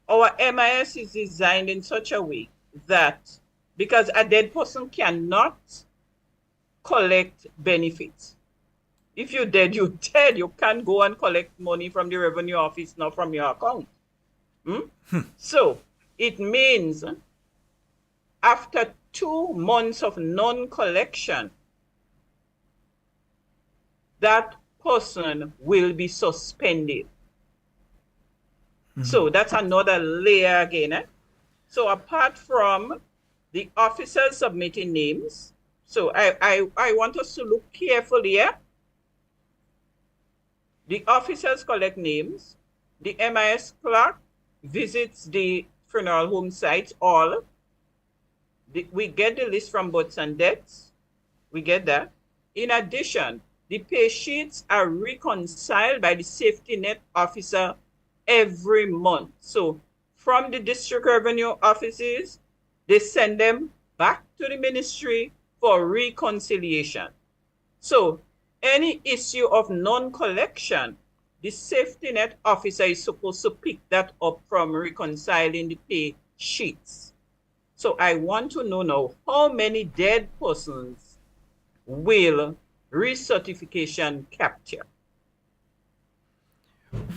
Our MIS is designed in such a way that because a dead person cannot collect benefits. If you're dead, you're dead. You can't go and collect money from the revenue office, not from your account. So it means after 2 months of non-collection, that person will be suspended. So that's another layer again. So apart from the officers submitting names, so I want us to look carefully here. The officers collect names. The MIS clerk visits the funeral home sites all. We get the list from births and deaths. We get that. In addition, the pay sheets are reconciled by the safety net officer every month. So from the district revenue offices, they send them back to the ministry for reconciliation. So any issue of non-collection, the safety net officer is supposed to pick that up from reconciling the pay sheets. So I want to know now, how many dead persons will recertification capture?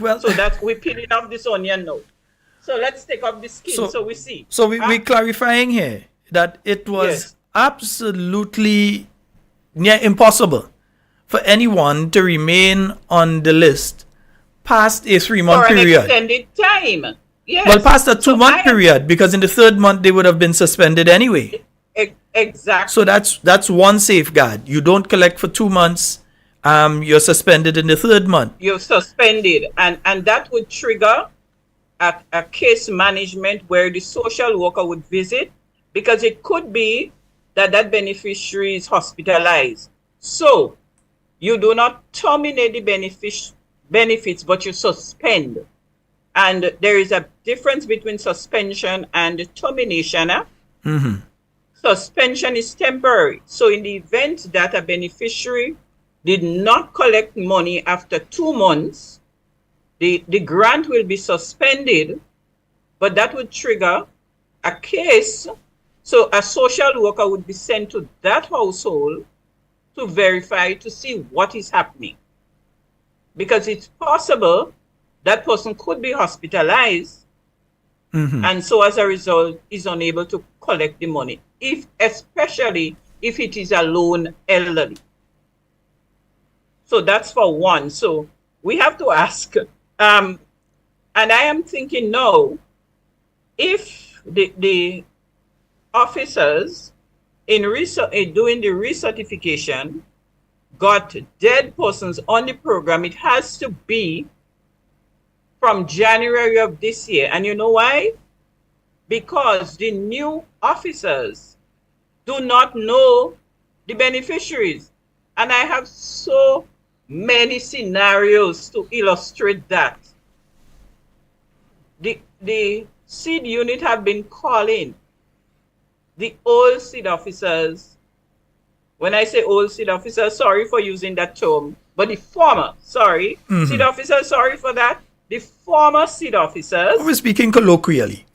Well, So that we're peeling off this onion now. So let's take off the skin so we see. So we're clarifying here that it was Yes. absolutely near impossible for anyone to remain on the list past a 3-month For an period. extended time. Yes. Well, past a So 2-month period, because in the 3rd month they would have been suspended anyway. Exactly. So that's one safeguard. You don't collect for 2 months. You're suspended in the 3rd month. You're suspended, and that would trigger a case management where the social worker would visit, because it could be that that beneficiary is hospitalized. So you do not terminate the benefits, but you suspend. And there is a difference between suspension and termination. Suspension is temporary. So in the event that a beneficiary did not collect money after 2 months, the grant will be suspended, but that would trigger a case. So a social worker would be sent to that household to verify, to see what is happening. Because it's possible that person could be hospitalized, and so as a result is unable to collect the money, especially if it is a lone elderly. So that's for one. So we have to ask, and I am thinking now, if the officers in doing the recertification got dead persons on the program, it has to be from January of this year. And you know why? Because the new officers do not know the beneficiaries. And I have so many scenarios to illustrate that. The seed unit have been calling the old seed officers. When I say old seed officers, sorry for using that term, but the former, sorry, seed officers, sorry for that. The former seed officers. We're speaking colloquially.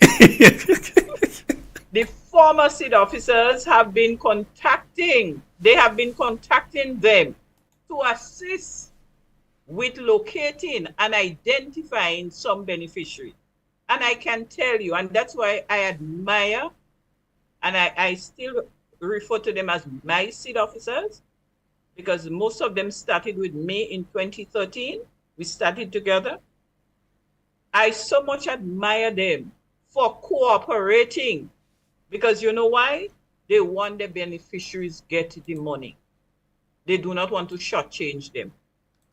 The former seed officers have been contacting them to assist with locating and identifying some beneficiaries. And I can tell you, and that's why I admire, and I still refer to them as my seed officers, because most of them started with me in 2013. We started together. I so much admire them for cooperating, because you know why? They want the beneficiaries get the money. They do not want to shortchange them,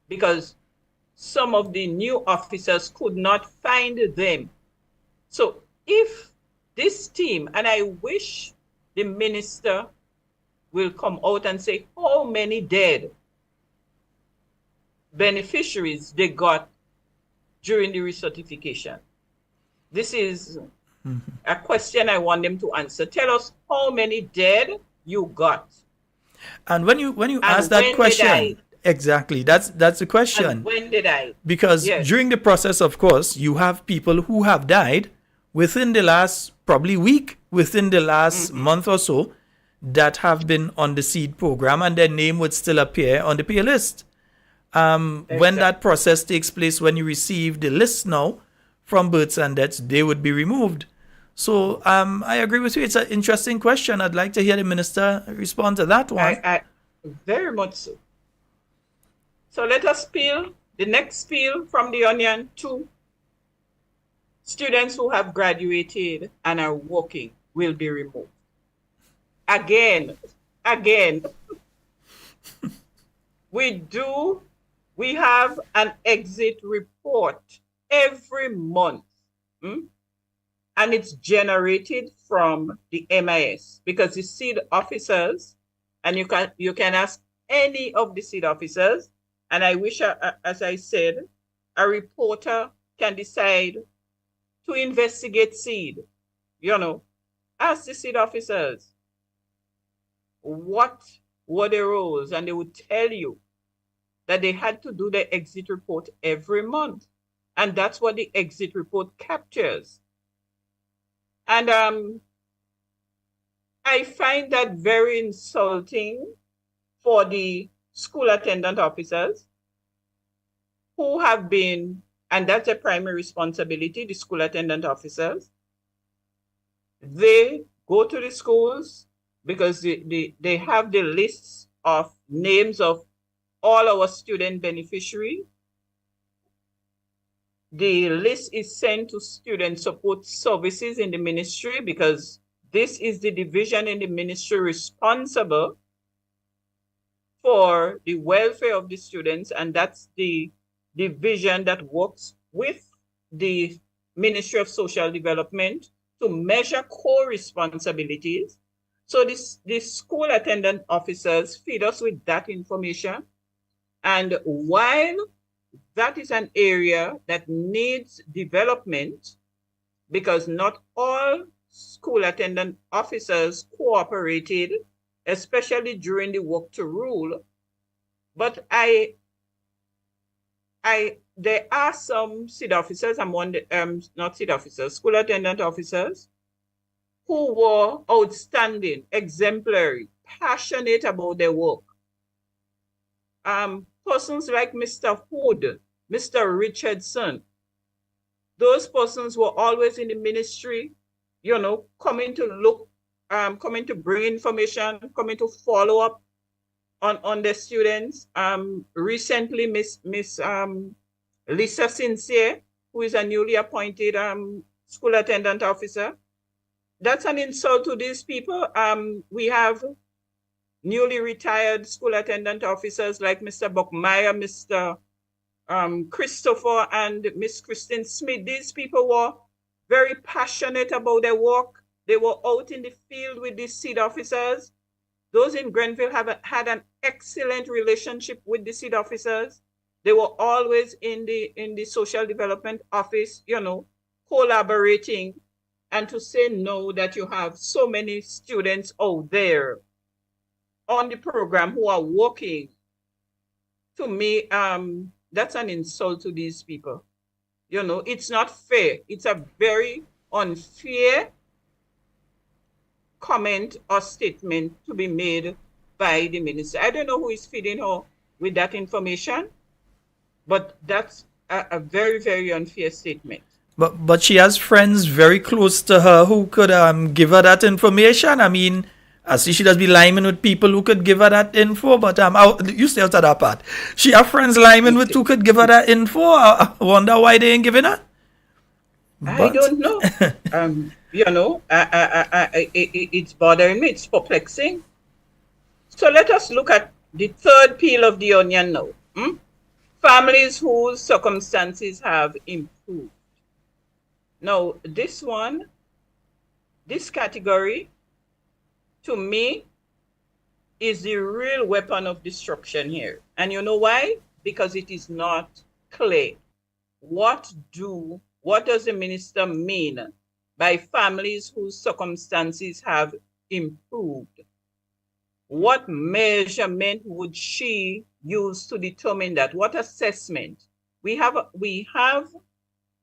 because some of the new officers could not find them. So if this team, and I wish the minister will come out and say how many dead beneficiaries they got during the recertification. This is a question I want them to answer. Tell us how many dead you got. And when you ask that question, exactly, that's the question. And when did I? Because Yes. during the process, of course, you have people who have died within the last probably week, within the last month or so, that have been on the seed program, and their name would still appear on the pay list. When that process takes place, when you receive the list now from births and deaths, they would be removed. So I agree with you. It's an interesting question. I'd like to hear the minister respond to that one. I very much so. So let us peel the next peel from the onion to students who have graduated and are working will be removed. Again, we have an exit report every month. And it's generated from the MIS because the seed officers, and you can ask any of the seed officers, and I wish, as I said, a reporter can decide to investigate seed. Ask the seed officers what were the roles, and they would tell you that they had to do the exit report every month, and that's what the exit report captures. And I find that very insulting for the school attendant officers who have been, and that's their primary responsibility, the school attendant officers. They go to the schools because they have the lists of names of all our student beneficiaries. The list is sent to student support services in the ministry because this is the division in the ministry responsible for the welfare of the students, and that's the division that works with the Ministry of Social Development to measure core responsibilities. So the school attendant officers feed us with that information. And while that is an area that needs development, because not all school attendant officers cooperated, especially during the work to rule. But there are some seed officers, not seed officers, school attendant officers, who were outstanding, exemplary, passionate about their work. Persons like Mr. Hood, Mr. Richardson, those persons were always in the ministry, coming to look, coming to bring information, coming to follow up on the students. Recently, Miss Lisa Sincere, who is a newly appointed school attendant officer. That's an insult to these people. We have newly retired school attendant officers like Mr. Buckmeyer, Mr. Christopher, and Miss Christine Smith. These people were very passionate about their work. They were out in the field with these seed officers. Those in Grenville have had an excellent relationship with the seed officers. They were always in the social development office, collaborating. And to say no, that you have so many students out there on the program who are working, to me, that's an insult to these people. It's not fair. It's a very unfair comment or statement to be made by the minister. I don't know who is feeding her with that information, but that's a very, very unfair statement. But she has friends very close to her who could give her that information. I mean, I see she does be liming with people who could give her that info, but you stay out of that part. She have friends liming with who could give her that info. I wonder why they ain't giving her. I don't know. It's bothering me. It's perplexing. So let us look at the third peel of the onion now. Families whose circumstances have improved. Now, this category, to me, is the real weapon of destruction here. And you know why? Because it is not clear. What does the minister mean by families whose circumstances have improved? What measurement would she use to determine that? What assessment? We have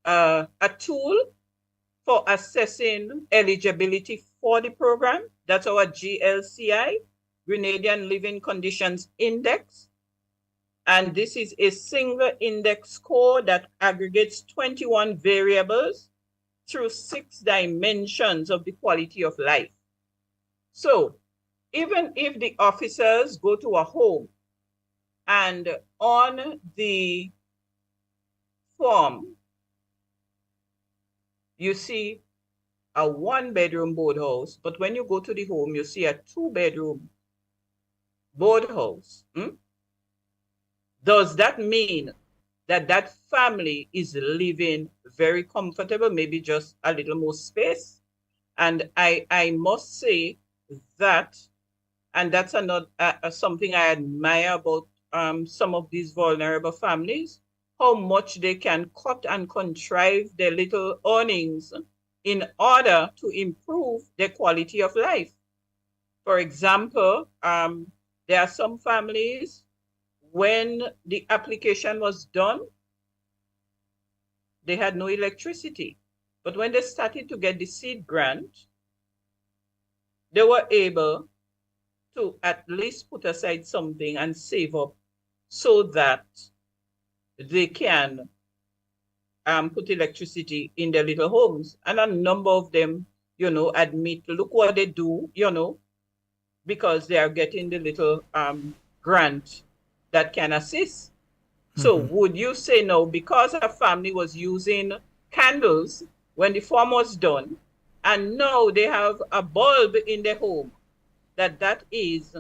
a tool for assessing eligibility for the program. That's our GLCI, Grenadian Living Conditions Index. And this is a single index score that aggregates 21 variables through 6 dimensions of the quality of life. So even if the officers go to a home And on the form, you see a 1-bedroom board house, but when you go to the home, you see a 2-bedroom board house. Does that mean that that family is living very comfortable, maybe just a little more space? And I must say that, and that's another something I admire about some of these vulnerable families, how much they can cut and contrive their little earnings in order to improve their quality of life. For example, there are some families, when the application was done, they had no electricity. But when they started to get the seed grant, they were able to at least put aside something and save up so that they can put electricity in their little homes. And a number of them, admit, look what they do, because they are getting the little grant that can assist. So would you say no, because a family was using candles when the form was done, and now they have a bulb in their home, that is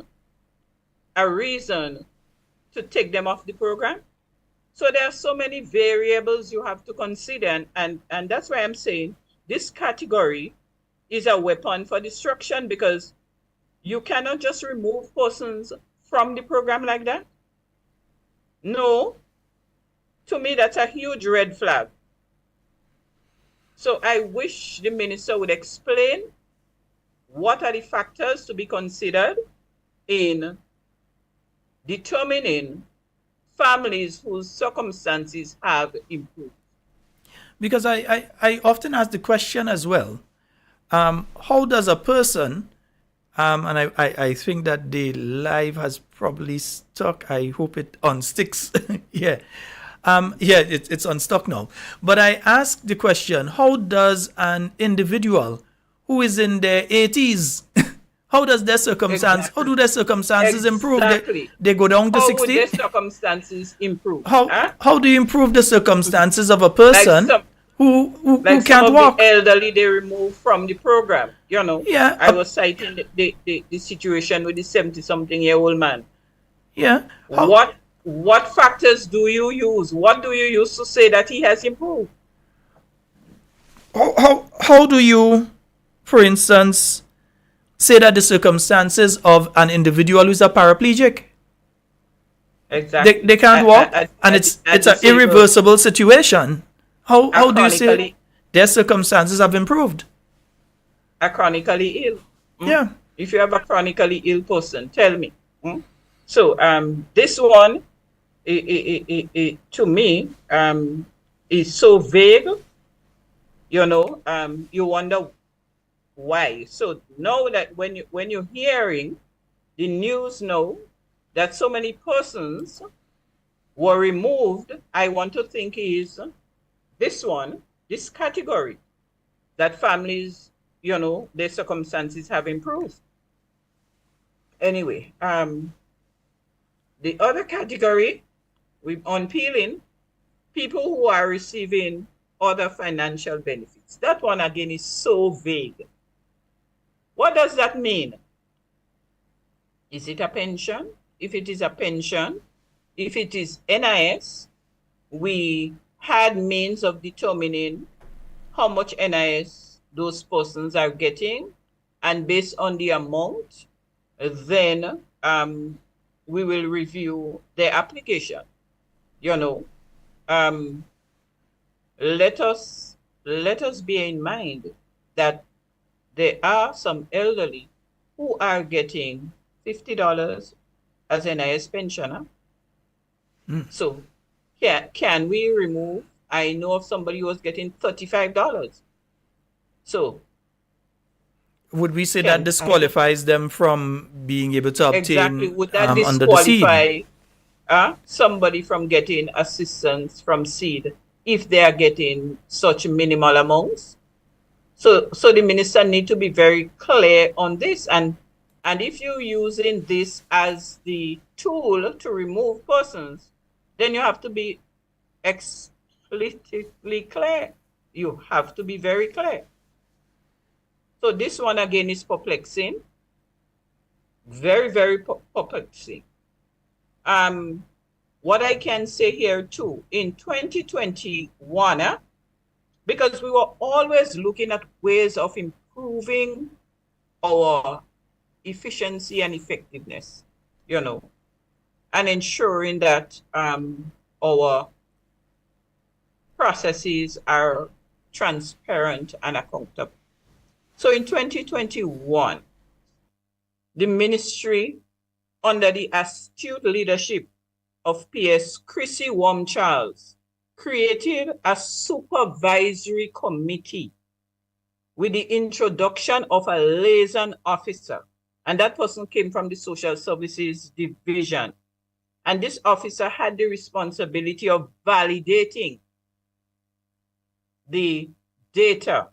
a reason to take them off the program? So there are so many variables you have to consider, and that's why I'm saying this category is a weapon for destruction, because you cannot just remove persons from the program like that. No, to me, that's a huge red flag. So I wish the minister would explain what are the factors to be considered in determining families whose circumstances have improved. Because I often ask the question as well, how does a person, and I think that the live has probably stuck. I hope it unsticks. Yeah. It's unstuck now. But I ask the question, how does an individual who is in their 80s, how does their circumstance, how do their circumstances improve? They go down to How 60? would their circumstances improve? How do you improve the circumstances of a person who like can't some walk? of the elderly they remove from the program, Yeah. I was citing the situation with the 70-something-year-old man. Yeah. What factors do you use? What do you use to say that he has improved? How do you, for instance, say that the circumstances of an individual who is a paraplegic, Exactly, they can't walk, and it's an irreversible situation? How do you say their circumstances have improved? A chronically ill. Yeah. If you have a chronically ill person, tell me. So this one, to me, is so vague. You wonder why. So know that when you're hearing the news now that so many persons were removed, I want to think is this category, that families, their circumstances have improved. Anyway, the other category, on peeling, people who are receiving other financial benefits. That one again is so vague. What does that mean? Is it a pension? If it is a pension, if it is NIS, we had means of determining how much NIS those persons are getting, and based on the amount, then we will review their application. Let us bear in mind that there are some elderly who are getting $50 as an NIS pensioner. So can we remove? I know of somebody who was getting $35. So would we say that disqualifies them from being able to obtain exactly, would that under the seed? Somebody from getting assistance from seed if they are getting such minimal amounts? So the minister need to be very clear on this, and if you're using this as the tool to remove persons, then you have to be explicitly clear. You have to be very clear. So this one again is perplexing. Very, very perplexing. What I can say here too, in 2021, because we were always looking at ways of improving our efficiency and effectiveness, and ensuring that our processes are transparent and accountable. So in 2021, the ministry, under the astute leadership of PS Chrissy Worm Charles, created a supervisory committee with the introduction of a liaison officer. And that person came from the Social Services Division. And this officer had the responsibility of validating the data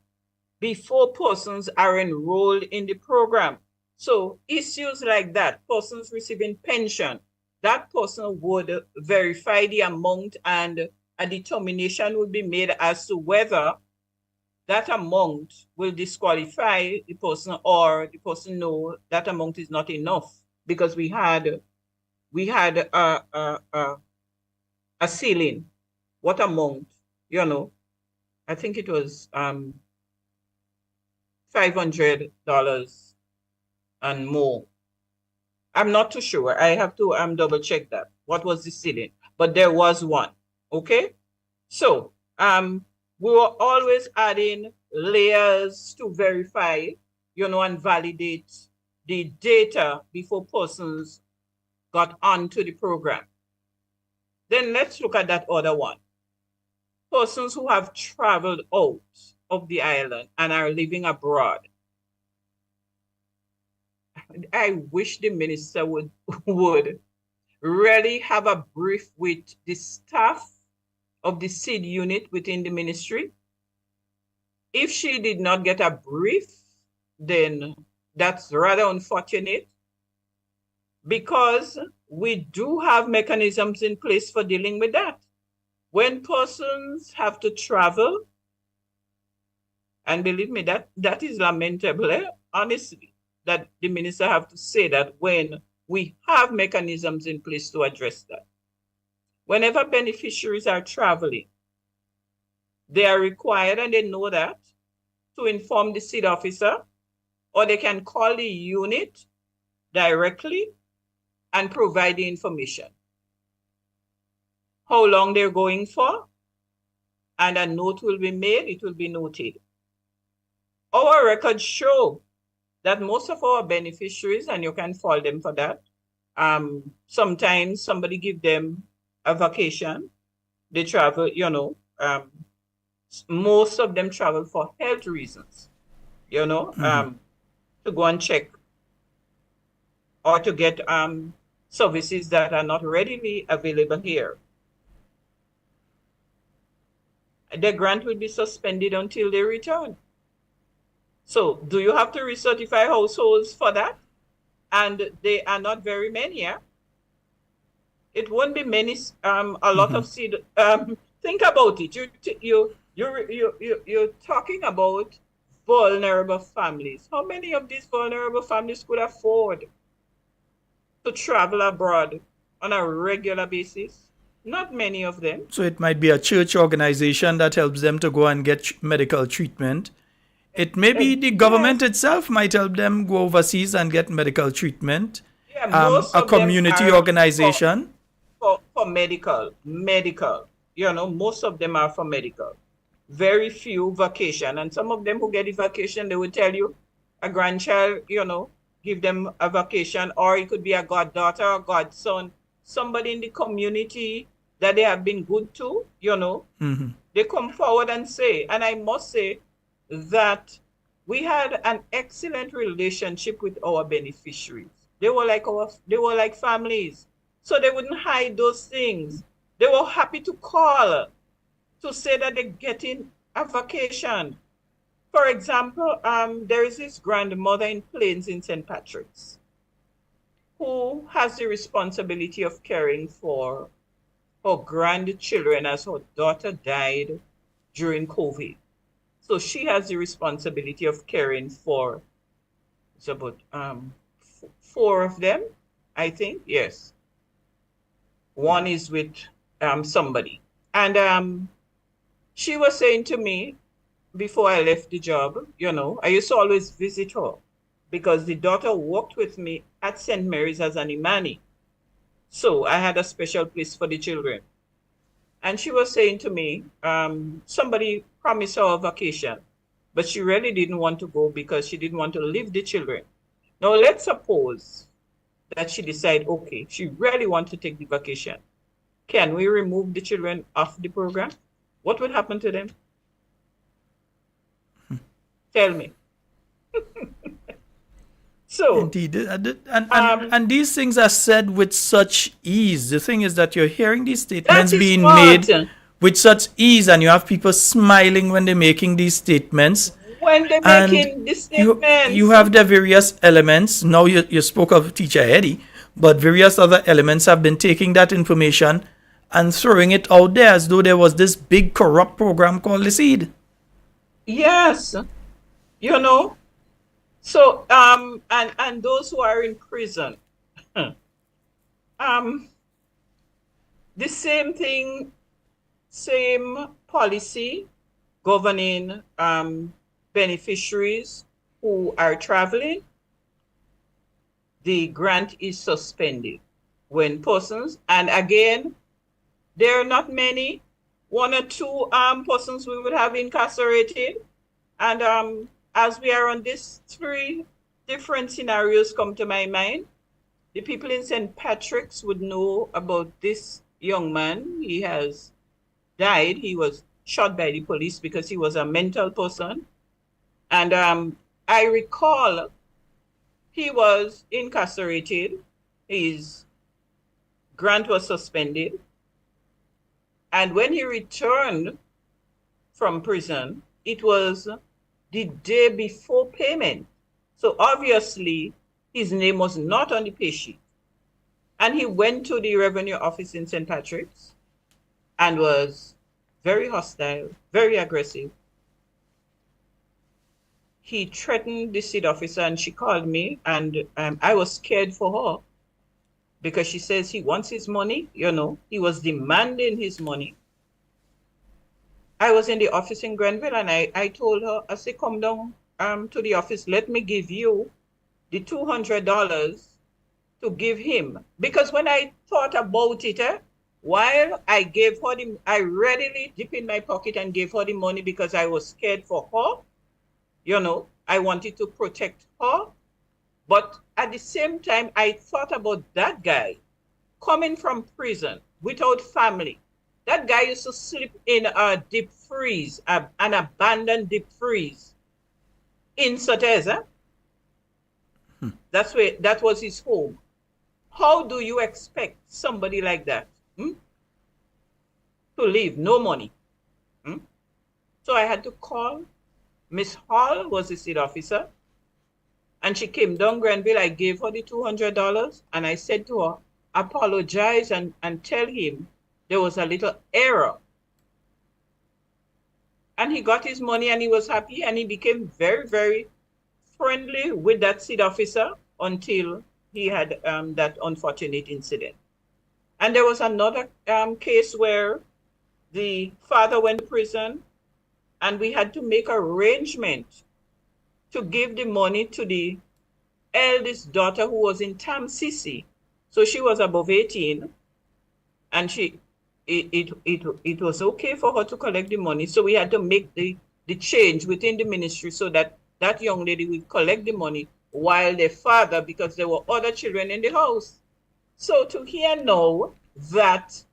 before persons are enrolled in the program. So issues like that, persons receiving pension, that person would verify the amount and a determination would be made as to whether that amount will disqualify the person or the person know that amount is not enough, because we had a ceiling. What amount? I think it was $500 and more. I'm not too sure. I have to double check that. What was the ceiling? But there was one. Okay. So we were always adding layers to verify, and validate the data before persons got onto the program. Then let's look at that other one. Persons who have traveled out of the island and are living abroad. I wish the minister would really have a brief with the staff of the SID unit within the ministry. If she did not get a brief, then that's rather unfortunate, because we do have mechanisms in place for dealing with that. When persons have to travel, and believe me, that is lamentable, honestly, that the minister have to say that when we have mechanisms in place to address that. Whenever beneficiaries are traveling, they are required, and they know that, to inform the SID officer, or they can call the unit directly and provide the information. How long they're going for, and a note will be made, it will be noted. Our records show that most of our beneficiaries, and you can fault them for that, sometimes somebody give them a vacation, they travel, most of them travel for health reasons, to go and check or to get services that are not readily available here. The grant will be suspended until they return. So do you have to recertify households for that? And they are not very many, yeah? It won't be many, a lot of seed. Think about it. You're talking about vulnerable families. How many of these vulnerable families could afford to travel abroad on a regular basis? Not many of them. So it might be a church organization that helps them to go and get medical treatment. It may be the government itself might help them go overseas and get medical treatment. Yeah, a community organization. For medical. Most of them are for medical. Very few vacation. And some of them who get a vacation, they will tell you a grandchild, give them a vacation, or it could be a goddaughter or godson, somebody in the community that they have been good to, They come forward and say, and I must say that we had an excellent relationship with our beneficiaries. They were like families. So they wouldn't hide those things. They were happy to call to say that they're getting a vacation. For example, there is this grandmother in Plains in St. Patrick's who has the responsibility of caring for her grandchildren as her daughter died during COVID. So she has the responsibility of caring for, it's about four of them, I think. Yes. One is with somebody. And she was saying to me before I left the job, I used to always visit her because the daughter worked with me at St. Mary's as an imani. So I had a special place for the children. And she was saying to me, somebody promised her a vacation, but she really didn't want to go because she didn't want to leave the children. Now, let's suppose that she decide, okay, she really wants to take the vacation. Can we remove the children off the program? What would happen to them? Tell me. So Indeed, and these things are said with such ease. The thing is that you're hearing these statements that is being what, made with such ease, and you have people smiling when they're making these statements. when they're And making the statements. you have the various elements. Now you spoke of Teacher Eddie, but various other elements have been taking that information and throwing it out there as though there was this big corrupt program called the Seed. Yes, So and those who are in prison, the same thing, same policy governing beneficiaries who are traveling. The grant is suspended when persons, and again, there are not many, one or two persons we would have incarcerated, and as we are on these three different scenarios come to my mind, the people in St. Patrick's would know about this young man. He has died. He was shot by the police because he was a mental person. And I recall he was incarcerated. His grant was suspended. And when he returned from prison, it was the day before payment. So obviously, his name was not on the pay sheet. And he went to the revenue office in St. Patrick's and was very hostile, very aggressive. He threatened the seed officer, and she called me, and I was scared for her because she says he wants his money. He was demanding his money. I was in the office in Grenville, and I told her, I said, come down to the office. Let me give you the $200 to give him. Because when I thought about it, while I gave her I readily dipped in my pocket and gave her the money because I was scared for her. I wanted to protect her. But at the same time, I thought about that guy coming from prison without family. That guy used to sleep in a deep freeze, an abandoned deep freeze in Soteza. That was his home. How do you expect somebody like that to live? No money. So I had to call. Miss Hall was the seed officer, and she came down Grenville. I gave her the $200, and I said to her, apologize and tell him there was a little error. And he got his money, and he was happy, and he became very, very friendly with that seed officer until he had that unfortunate incident. And there was another case where the father went to prison, and we had to make arrangement to give the money to the eldest daughter who was in Tamsisi. So she was above 18, and it was okay for her to collect the money. So we had to make the change within the ministry so that that young lady would collect the money while their father, because there were other children in the house. So to hear now that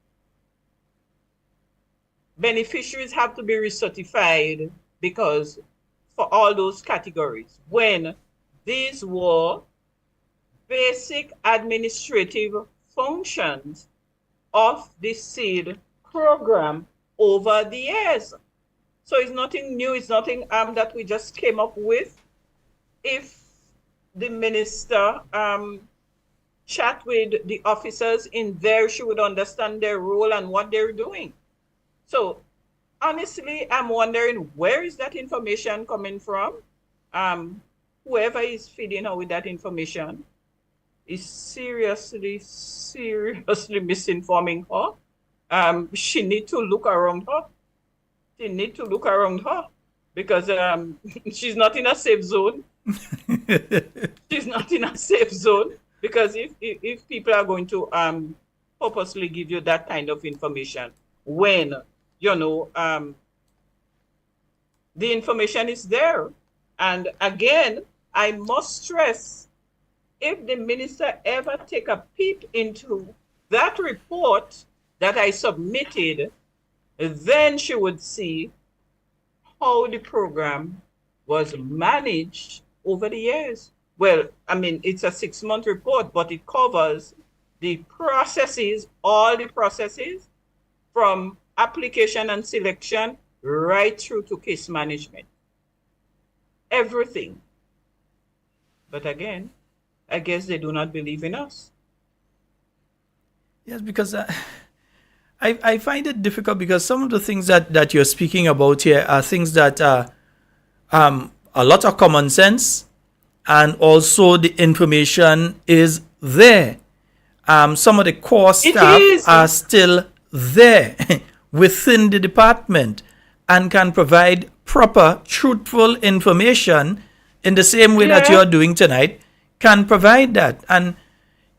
beneficiaries have to be recertified because for all those categories, when these were basic administrative functions of the seed program over the years. So it's nothing new, it's nothing that we just came up with. If the minister chat with the officers in there, she would understand their role and what they're doing. So honestly, I'm wondering, where is that information coming from? Whoever is feeding her with that information is seriously misinforming her. She need to look around her. She need to look around her because she's not in a safe zone. She's not in a safe zone because if people are going to purposely give you that kind of information when the information is there. And again, I must stress, if the minister ever take a peep into that report that I submitted, then she would see how the program was managed over the years. Well, I mean, it's a 6-month report, but it covers the processes, all the processes from application and selection right through to case management. Everything. But again, I guess they do not believe in us. Yes, because I find it difficult because some of the things that you're speaking about here are things that are a lot of common sense, and also the information is there. Some of the core staff are still there within the department and can provide proper, truthful information in the same way that you're doing tonight, can provide that. And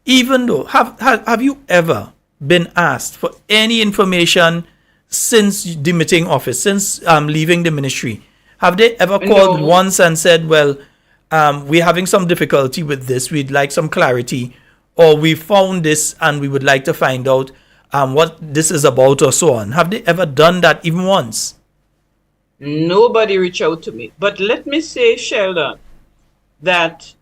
even though, have you ever been asked for any information since demitting office, since leaving the ministry? Have they ever called once and said, well, we're having some difficulty with this, we'd like some clarity, or we found this and we would like to find out what this is about, or so on? Have they ever done that even once? Nobody reached out to me. But let me say, Sheldon, that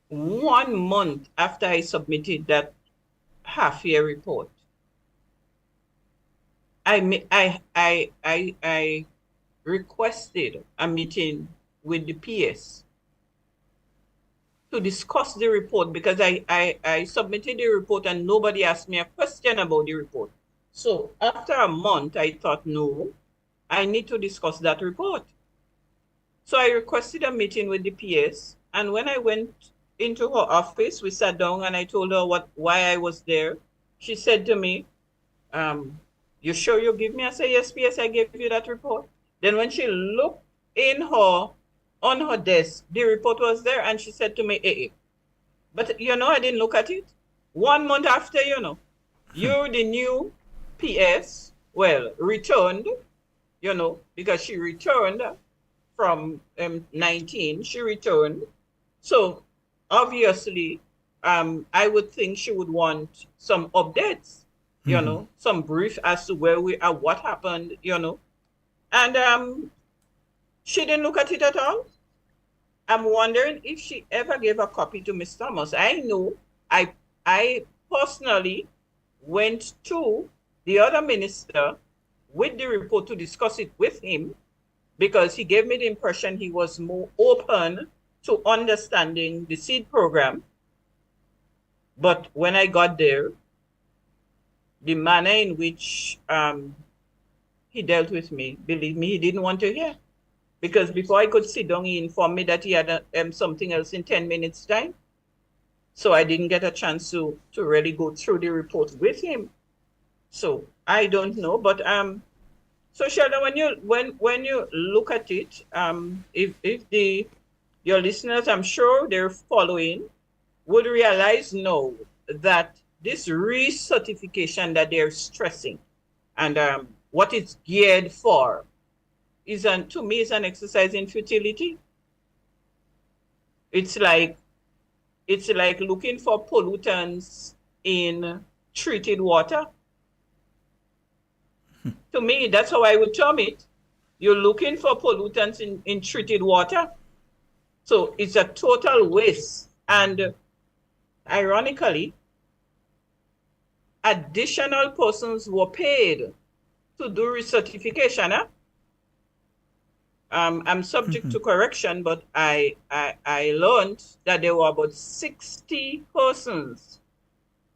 1 month after I submitted that half-year report, I requested a meeting with the PS to discuss the report, because I submitted the report and nobody asked me a question about the report. So after a month, I thought, no, I need to discuss that report. So I requested a meeting with the PS, and when I went into her office, we sat down and I told her why I was there. She said to me, you sure you give me? I said, yes, PS, I gave you that report. Then when she looked on her desk, the report was there, and she said to me, but I didn't look at it. 1 month after, you're the new PS, returned, because she returned from 19, she returned. So obviously, I would think she would want some updates, some brief as to where we are, what happened, and she didn't look at it at all. I'm wondering if she ever gave a copy to Ms. Thomas. I know I personally went to the other minister with the report to discuss it with him, because he gave me the impression he was more open to understanding the seed program. But when I got there, the manner in which he dealt with me, believe me, he didn't want to hear. Because before I could sit down, he informed me that he had something else in 10 minutes' time. So I didn't get a chance to really go through the report with him. So I don't know. But so Sheldon, when you look at it, if your listeners, I'm sure they're following, would realize now that this recertification that they're stressing and what it's geared for to me is an exercise in futility. It's like looking for pollutants in treated water. To me, that's how I would term it. You're looking for pollutants in treated water. So it's a total waste. And ironically, additional persons were paid to do recertification. I'm subject to correction, but I learned that there were about 60 persons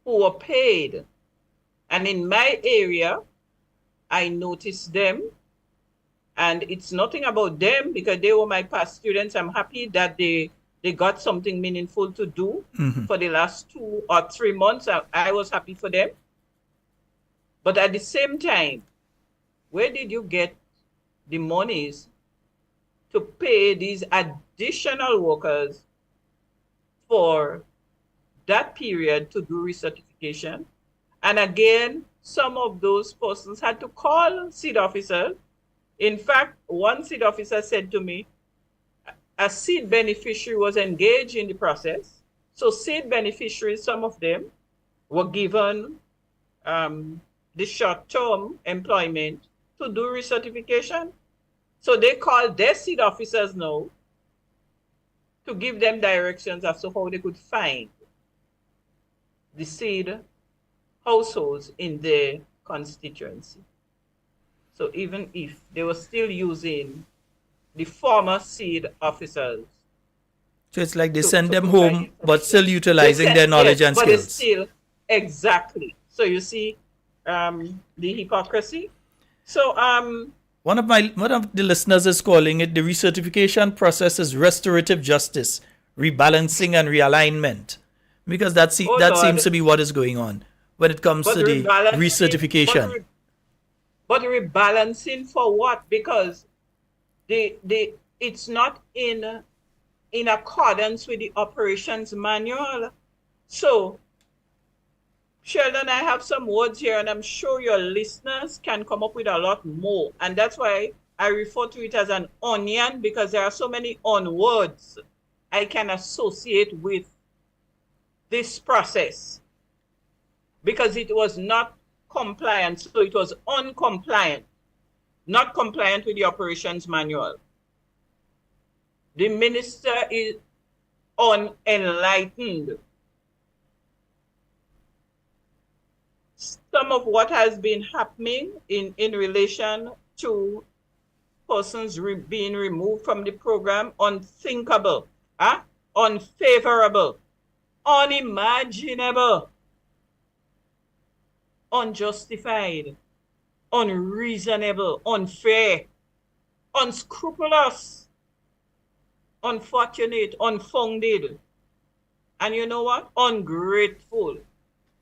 who were paid. And in my area, I noticed them. And it's nothing about them because they were my past students. I'm happy that they got something meaningful to do for the last 2 or 3 months. I was happy for them. But at the same time, where did you get the monies to pay these additional workers for that period to do recertification? And again, some of those persons had to call seed officers. In fact, one seed officer said to me, a seed beneficiary was engaged in the process. So seed beneficiaries, some of them were given the short-term employment to do recertification. So they called their seed officers now to give them directions as to how they could find the seed households in their constituency. So even if they were still using the former seed officers. So it's like they send them home, but still utilizing their knowledge and but skills. it's still, exactly. So you see the hypocrisy. So one of the listeners is calling it the recertification process is restorative justice, rebalancing and realignment, because that seems to be what is going on when it comes to the recertification. But rebalancing for what? Because it's not in accordance with the operations manual. So, Sheldon, I have some words here, and I'm sure your listeners can come up with a lot more. And that's why I refer to it as an onion, because there are so many words I can associate with this process. Because it was not compliant, so it was uncompliant, not compliant with the operations manual. The minister is unenlightened. Some of what has been happening in relation to persons being removed from the program, unthinkable, unfavorable, unimaginable, unjustified, unreasonable, unfair, unscrupulous, unfortunate, unfounded, and you know what? Ungrateful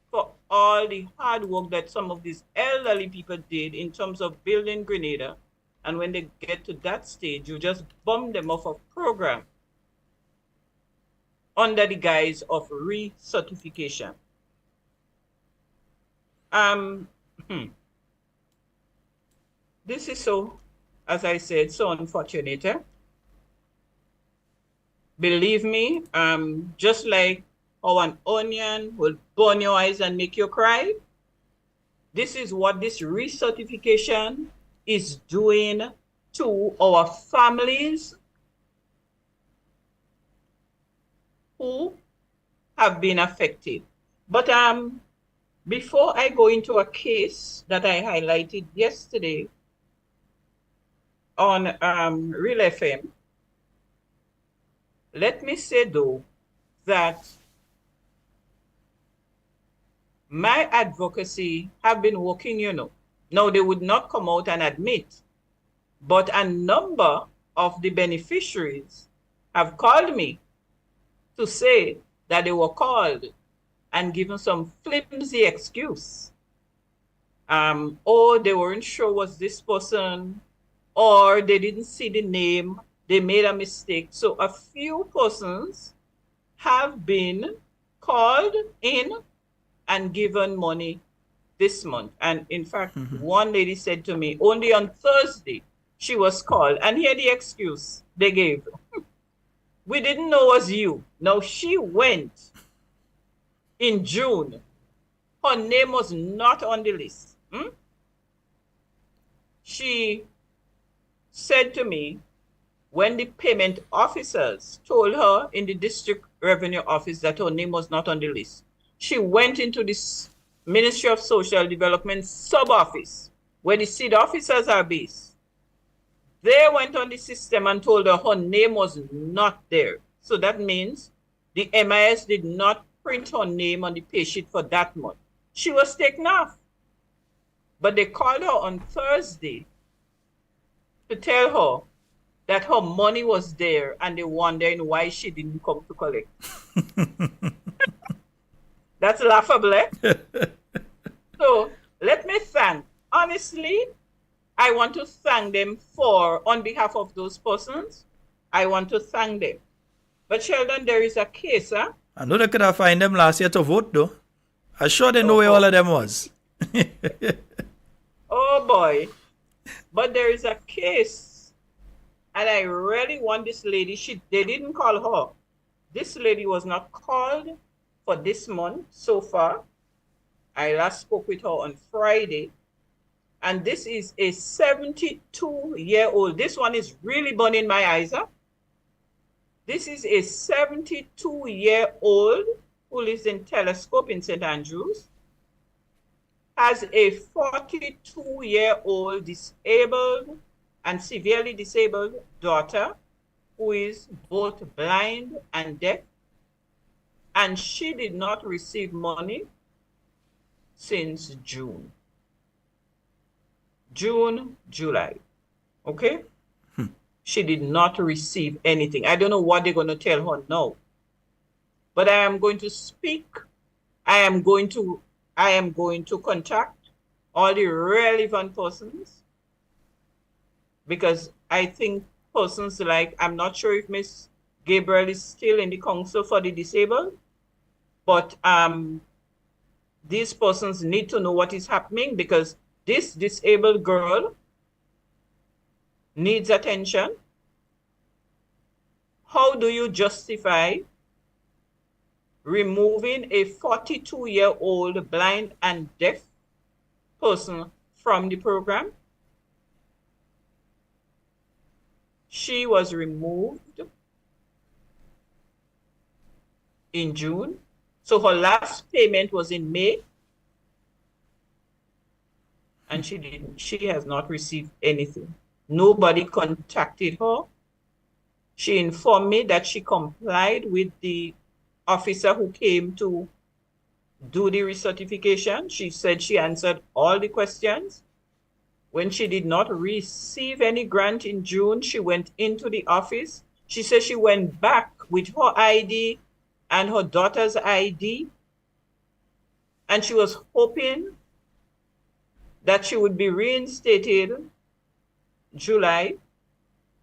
for all the hard work that some of these elderly people did in terms of building Grenada. And when they get to that stage, you just bump them off of program under the guise of recertification. This is so, as I said, so unfortunate. Believe me, just like how an onion will burn your eyes and make you cry, this is what this recertification is doing to our families who have been affected. But before I go into a case that I highlighted yesterday on Real FM, let me say though that my advocacy have been working, Now they would not come out and admit, but a number of the beneficiaries have called me to say that they were called and given some flimsy excuse. Or they weren't sure was this person, or they didn't see the name, they made a mistake. So a few persons have been called in and given money this month. And in fact, one lady said to me, only on Thursday she was called, and here the excuse they gave. We didn't know it was you. Now she went in June. Her name was not on the list. She said to me, when the payment officers told her in the district revenue office that her name was not on the list, she went into this Ministry of Social Development sub-office where the seed officers are based. They went on the system and told her her name was not there. So that means the MIS did not print her name on the pay sheet for that month. She was taken off. But they called her on Thursday to tell her that her money was there and they wondering why she didn't come to collect. That's laughable, eh? So let me thank, honestly, I want to thank them on behalf of those persons. I want to thank them. But Sheldon, there is a case, huh? I know they could have find them last year to vote, though. I'm sure they know where all of them was. Oh boy. But there is a case, and I really want this lady. They didn't call her. This lady was not called for this month so far. I last spoke with her on Friday. And this is a 72-year-old. This one is really burning my eyes up. This is a 72-year-old who lives in Telescope in St. Andrews, has a 42-year-old disabled and severely disabled daughter who is both blind and deaf, and she did not receive money since June, July, okay? She did not receive anything. I don't know what they're going to tell her now. But I am going to speak. I am going to contact all the relevant persons, because I think persons like, I'm not sure if Miss Gabriel is still in the Council for the Disabled, but these persons need to know what is happening, because this disabled girl needs attention. How do you justify removing a 42-year-old blind and deaf person from the program? She was removed in June. So her last payment was in May. And she has not received anything. Nobody contacted her. She informed me that she complied with the officer who came to do the recertification. She said she answered all the questions. When she did not receive any grant in June, she went into the office. She said she went back with her ID and her daughter's ID, and she was hoping that she would be reinstated July.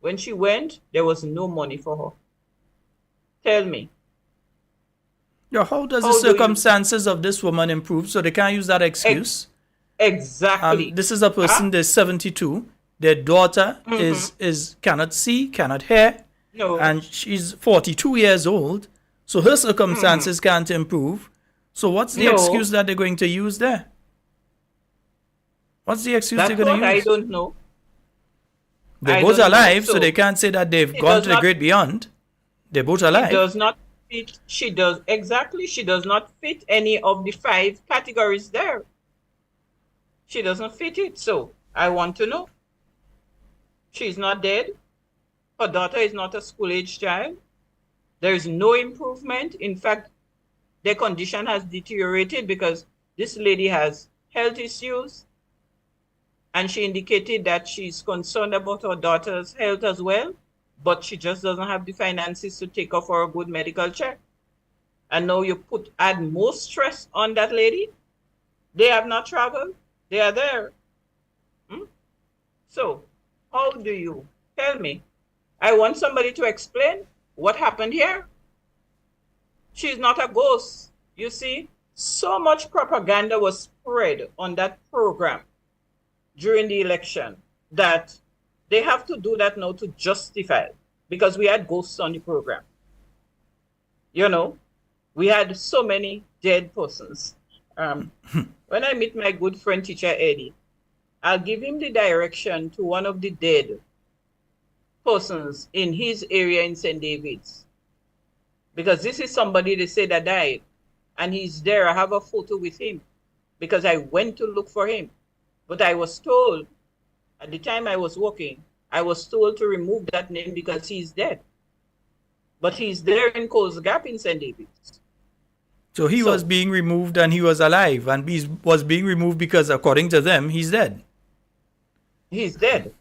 When she went, there was no money for her. Tell me. Yeah, how does the circumstances of this woman improve so they can't use that excuse? Exactly. This is a person, they're 72. Their daughter is cannot see, cannot hear, and she's 42 years old. So her circumstances can't improve. So what's the excuse that they're going to use there? What's the excuse they're going to use? I don't know. They're both alive, so they can't say that they've gone to the great beyond. They're both alive. She does not fit. She does not fit any of the 5 categories there. She doesn't fit it. So I want to know. She's not dead. Her daughter is not a school-age child. There is no improvement. In fact, their condition has deteriorated because this lady has health issues. And she indicated that she's concerned about her daughter's health as well, but she just doesn't have the finances to take her for a good medical check. And now you add more stress on that lady. They have not traveled. They are there. So how do you tell me? I want somebody to explain what happened here. She's not a ghost. You see, so much propaganda was spread on that program during the election that they have to do that now to justify, because we had ghosts on the program. You know, we had so many dead persons. When I meet my good friend teacher Eddie, I'll give him the direction to one of the dead persons in his area in St. David's, because this is somebody they say that died, and he's there. I have a photo with him because I went to look for him. But I was told at the time I was working, I was told to remove that name because he's dead. But he's there in Coast Gap in St. David's. So he was being removed and he was alive, and he was being removed because, according to them, he's dead. He's dead.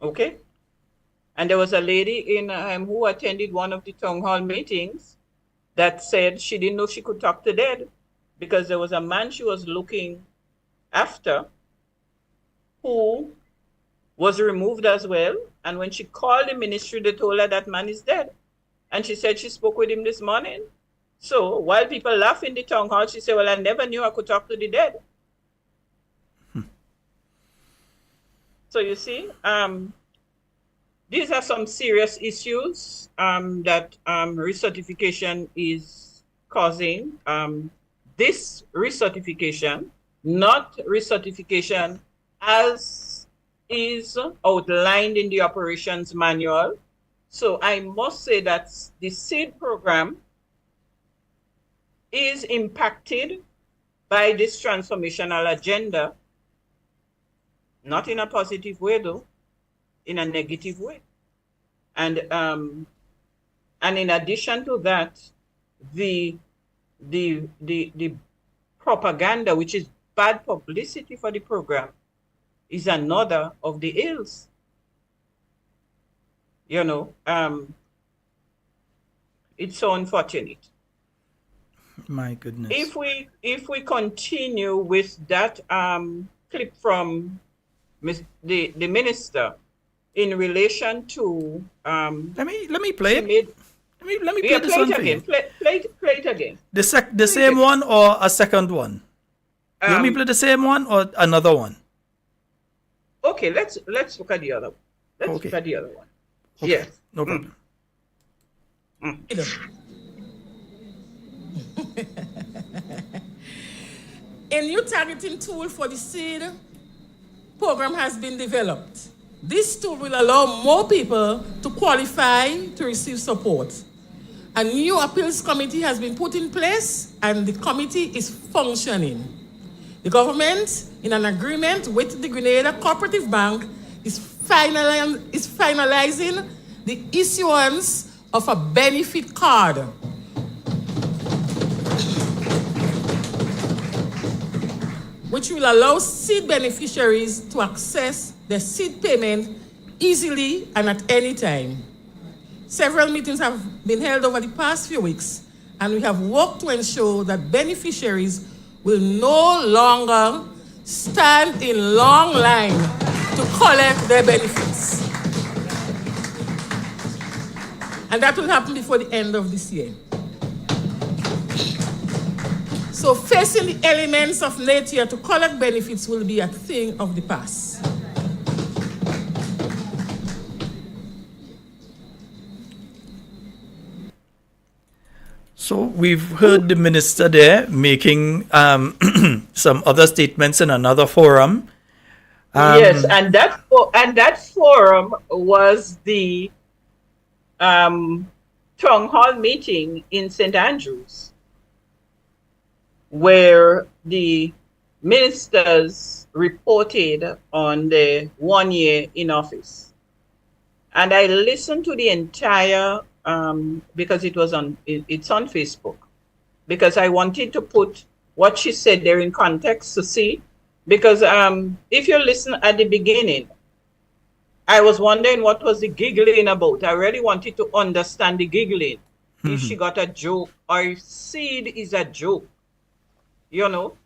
Okay? And there was a lady in who attended one of the town hall meetings that said she didn't know she could talk to dead because there was a man she was looking after who was removed as well. And when she called the ministry, they told her that man is dead. And she said she spoke with him this morning. So while people laugh in the town hall, she said, well, I never knew I could talk to the dead. So you see, these are some serious issues that recertification is causing. This recertification, not recertification as is outlined in the operations manual. So I must say that the SEED program is impacted by this transformational agenda, not in a positive way though, in a negative way. And in addition to that, the propaganda, which is bad publicity for the program, is another of the ills. You know, it's so unfortunate. My goodness. If we continue with that clip from the minister in relation to let me play it. Let me play this play one it for again. you. Play it again. The same one or a second one? You want me to play the same one or another one? Okay, let's look at the other one. Let's Okay. look at the other one. Okay, Yes. no problem. A new targeting tool for the SEED program has been developed. This tool will allow more people to qualify to receive support. A new appeals committee has been put in place and the committee is functioning. The government, in an agreement with the Grenada Cooperative Bank, is finalizing the issuance of a benefit card. Which will allow SEED beneficiaries to access their SEED payment easily and at any time. Several meetings have been held over the past few weeks, and we have worked to ensure that beneficiaries will no longer stand in long line to collect their benefits. And that will happen before the end of this year. So facing the elements of nature to collect benefits will be a thing of the past. So we've heard the minister there making some other statements in another forum. Yes, and that forum was the town hall meeting in St. Andrews, where the ministers reported on the 1 year in office. And I listened to the entire, because it's on Facebook, because I wanted to put what she said there in context to see, because if you listen at the beginning, I was wondering what was the giggling about. I really wanted to understand the giggling. If she got a joke or if SEED is a joke. You know,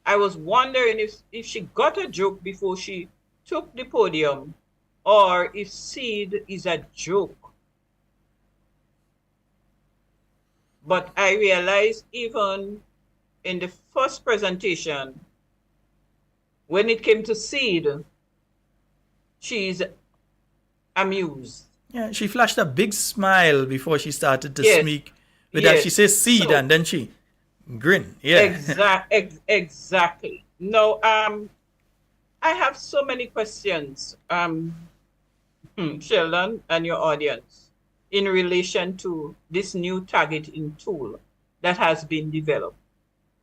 I was wondering if she got a joke before she took the podium or if SEED is a joke. But I realized even in the first presentation, when it came to SEED, she's amused. Yeah, she flashed a big smile before she started to Yes. speak. With that, Yes. she says seed So- and then she grin. Yeah. Exactly. No, I have so many questions, Sheldon and your audience, in relation to this new targeting tool that has been developed.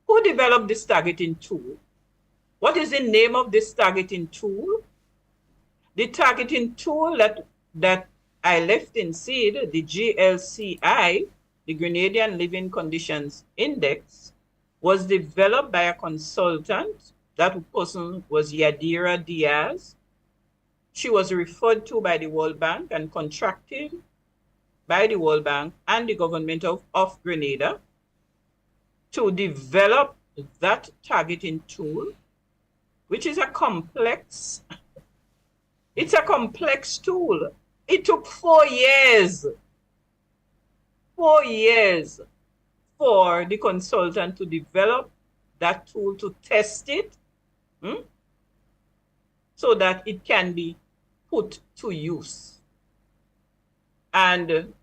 Who developed this targeting tool? What is the name of this targeting tool? The targeting tool that I left in seed, the GLCI, the Grenadian Living Conditions Index, was developed by a consultant. That person was Yadira Diaz. She was referred to by the World Bank and contracted by the World Bank and the government of Grenada to develop that targeting tool, which is a complex tool. It took 4 years. 4 years for the consultant to develop that tool, to test it, so that it can be put to use. And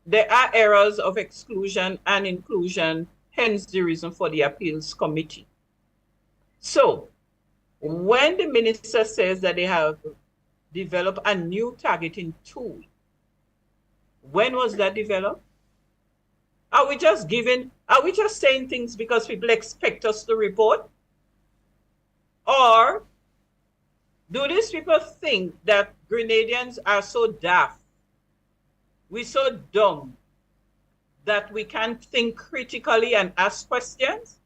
there are errors of exclusion and inclusion, hence the reason for the appeals committee. So when the minister says that they have developed a new targeting tool, when was that developed? Are we just saying things because people expect us to report? Or do these people think that Grenadians are so daft, we're so dumb, that we can't think critically and ask questions?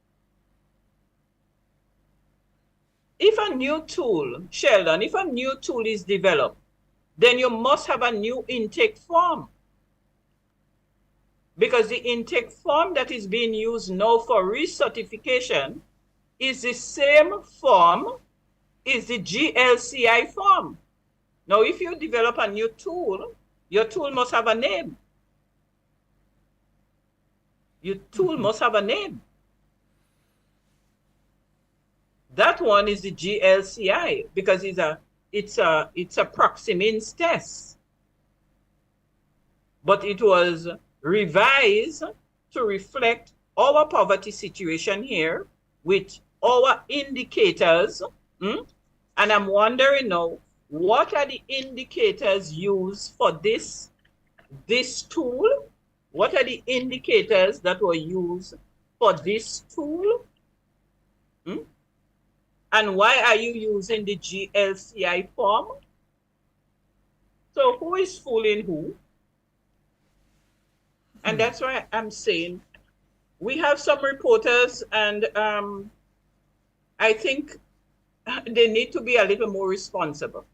If a new tool, Sheldon, if a new tool is developed, then you must have a new intake form. Because the intake form that is being used now for recertification is the same form, is the GLCI form. Now, if you develop a new tool, your tool must have a name. Your tool must have a name. That one is the GLCI because it's a proxy means test. But it was revised to reflect our poverty situation here with our indicators. And I'm wondering now, what are the indicators used for this tool? What are the indicators that were used for this tool? And why are you using the GLCI form? So who is fooling who? And that's why I'm saying we have some reporters, and I think they need to be a little more responsible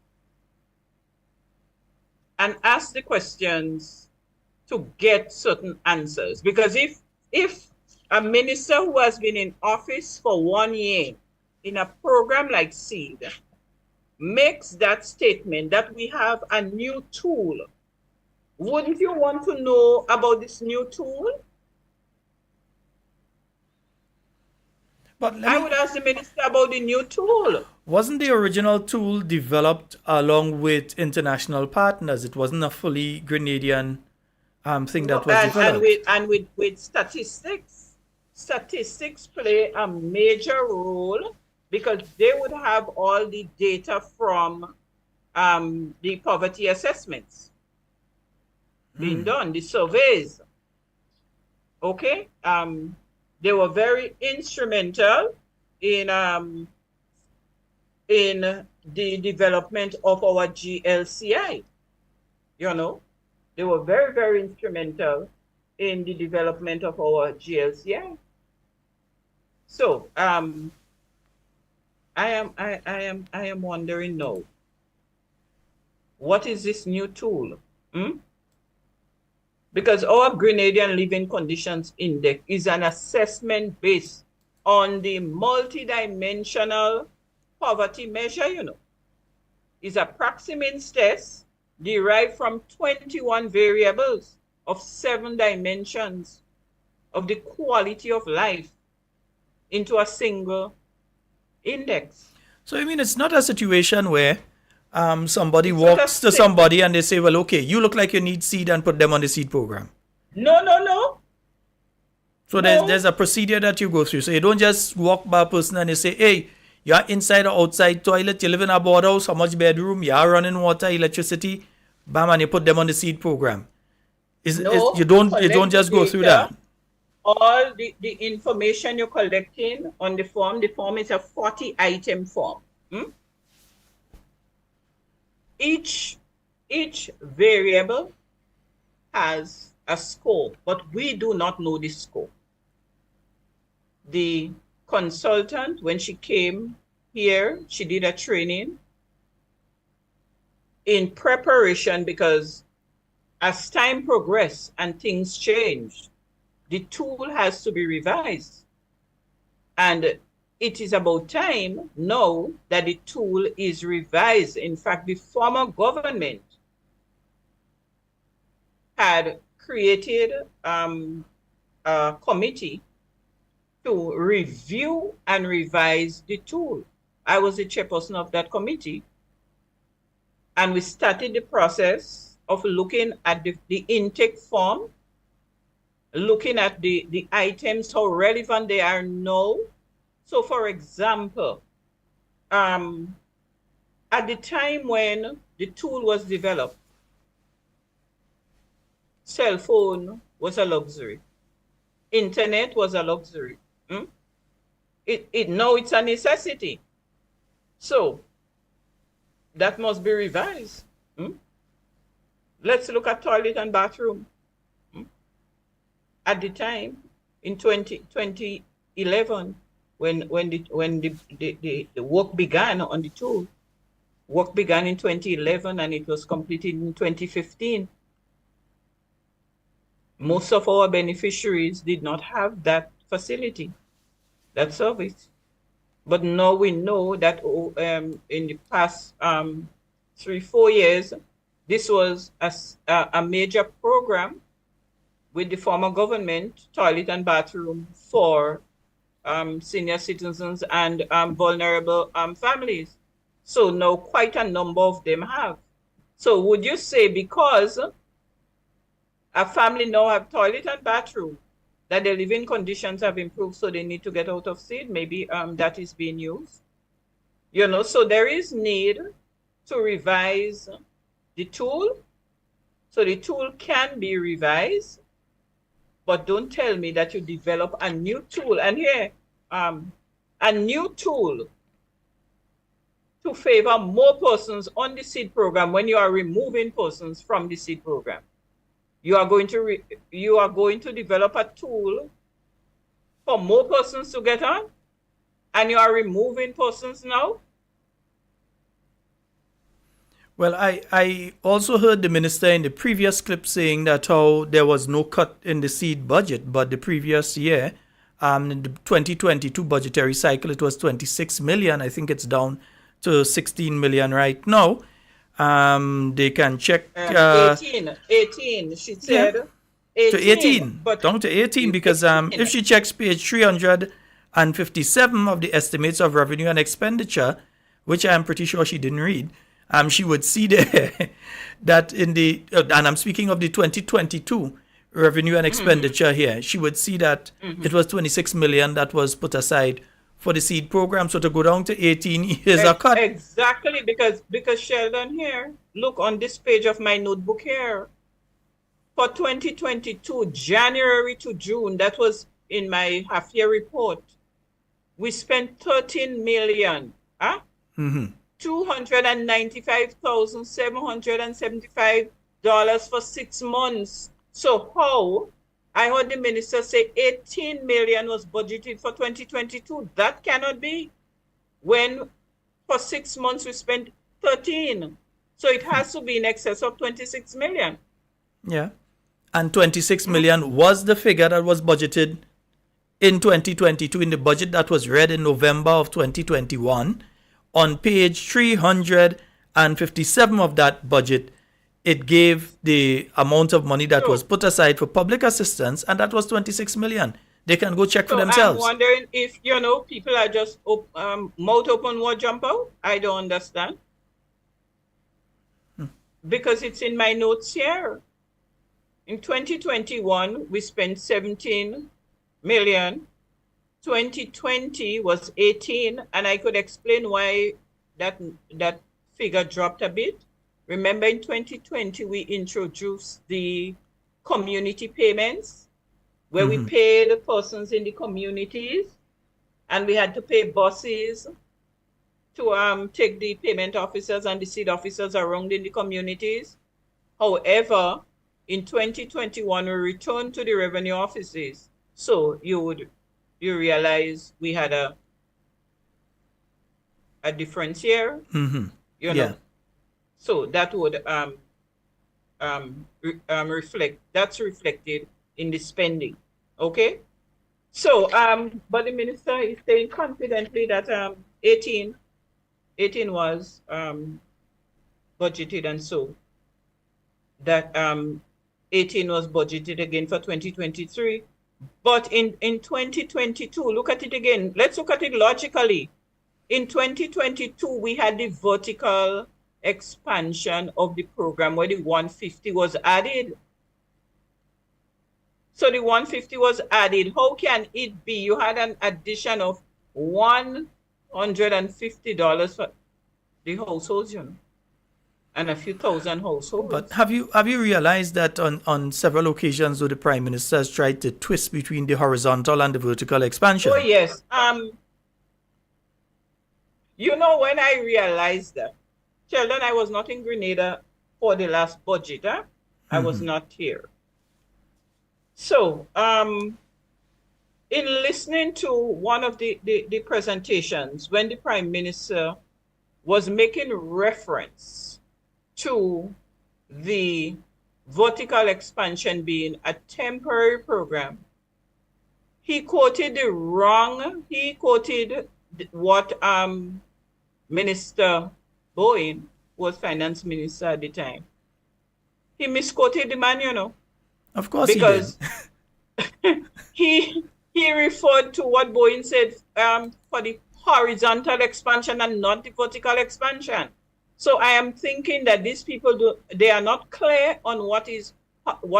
and ask the questions to get certain answers. Because if a minister who has been in office for 1 year in a program like SEED makes that statement that we have a new tool, wouldn't you want to know about this new tool? But I would ask the minister about the new tool. wasn't the original tool developed along with international partners? It wasn't a fully Grenadian thing that was developed. And with statistics. Statistics play a major role because they would have all the data from the poverty assessments being done, the surveys. Okay? They were very instrumental in the development of our GLCI. You know, they were very, very instrumental in the development of our GLCI. So I am wondering now, what is this new tool? Because our Grenadian Living Conditions Index is an assessment based on the multidimensional poverty measure, you know. It's a proxy means test derived from 21 variables of 7 dimensions of the quality of life into a single index. So, I mean, it's not a situation where somebody walks to somebody and they say, well, okay, you look like you need seed, and put them on the seed program. No. So there's a procedure that you go through. So you don't just walk by a person and they say, hey, you're inside or outside toilet, you live in a board house, how much bedroom, you're running water, electricity, bam, and you put them on the seed program. You don't just go through that. All the information you're collecting on the form is a 40-item form. each variable has a scope, but we do not know the scope. The consultant, when she came here, she did a training in preparation because as time progressed and things changed, the tool has to be revised. And it is about time now that the tool is revised. In fact, the former government had created a committee to review and revise the tool. I was the chairperson of that committee, and we started the process of looking at the intake form, looking at the items, how relevant they are now. So for example, at the time when the tool was developed, cell phone was a luxury. Internet was a luxury. Now it's a necessity. So that must be revised. Let's look at toilet and bathroom. At the time, in 2011, when the work began on the tool, work began in 2011 and it was completed in 2015. Most of our beneficiaries did not have that facility, that service. But now we know that in the past 3-4 years, this was a major program with the former government, toilet and bathroom for senior citizens and vulnerable families. So now quite a number of them have. So would you say because a family now have toilet and bathroom, that their living conditions have improved, so they need to get out of seed? Maybe that is being used. So there is need to revise the tool. So the tool can be revised, but don't tell me that you develop a new tool. And here, a new tool to favor more persons on the seed program when you are removing persons from the seed program. You are going to develop a tool for more persons to get on, and you are removing persons now. Well, I also heard the minister in the previous clip saying that how there was no cut in the seed budget, but the previous year, in the 2022 budgetary cycle, it was 26 million. I think it's down to 16 million right now. They can check 18 she said. Yeah. 18, to 18, but down to 18, because if she checks page 357 of the estimates of revenue and expenditure, which I'm pretty sure she didn't read, she would see there that in the and I'm speaking of the 2022 revenue and expenditure here, she would see that it was 26 million that was put aside for the seed program. So to go down to 18 is a cut. Exactly, because Sheldon here, look on this page of my notebook here. For 2022, January to June, that was in my half-year report, we spent 13 million. $295,775 for 6 months. So how? I heard the minister say 18 million was budgeted for 2022. That cannot be. When for 6 months we spent 13. So it has to be in excess of 26 million. Yeah. And 26 million was the figure that was budgeted in 2022 in the budget that was read in November of 2021. On page 357 of that budget, it gave the amount of money that was put aside for public assistance, and that was 26 million. They can go check for themselves. I'm wondering if, people are just mouth open, word jump out. I don't understand. Because it's in my notes here. In 2021, we spent 17 million. 2020 was 18, and I could explain why that figure dropped a bit. Remember, in 2020, we introduced the community payments, where we paid persons in the communities, and we had to pay buses to take the payment officers and the seed officers around in the communities. However, in 2021, we returned to the revenue offices. So you realize we had a difference here. Mm-hmm. You know, Yeah. so that would reflect. That's reflected in the spending. Okay. So but the minister is saying confidently that 18 was budgeted, and so that 18 was budgeted again for 2023. But in 2022, look at it again. Let's look at it logically. In 2022, we had the vertical expansion of the program where the 150 was added. So the 150 was added. How can it be? You had an addition of $150 for the households, you know, and a few thousand households. But have you realized that on several occasions, though, the Prime Minister has tried to twist between the horizontal and the vertical expansion? Oh yes. You know, when I realized that, Sheldon, I was not in Grenada for the last budget. Huh? I was not here. So, in listening to one of the presentations, when the Prime Minister was making reference to the vertical expansion being a temporary program, he quoted what Minister Bowen was finance minister at the time. He misquoted the man, you know. Of course because he did. he referred to what Bowen said for the horizontal expansion and not the vertical expansion. So I am thinking that these people they are not clear on what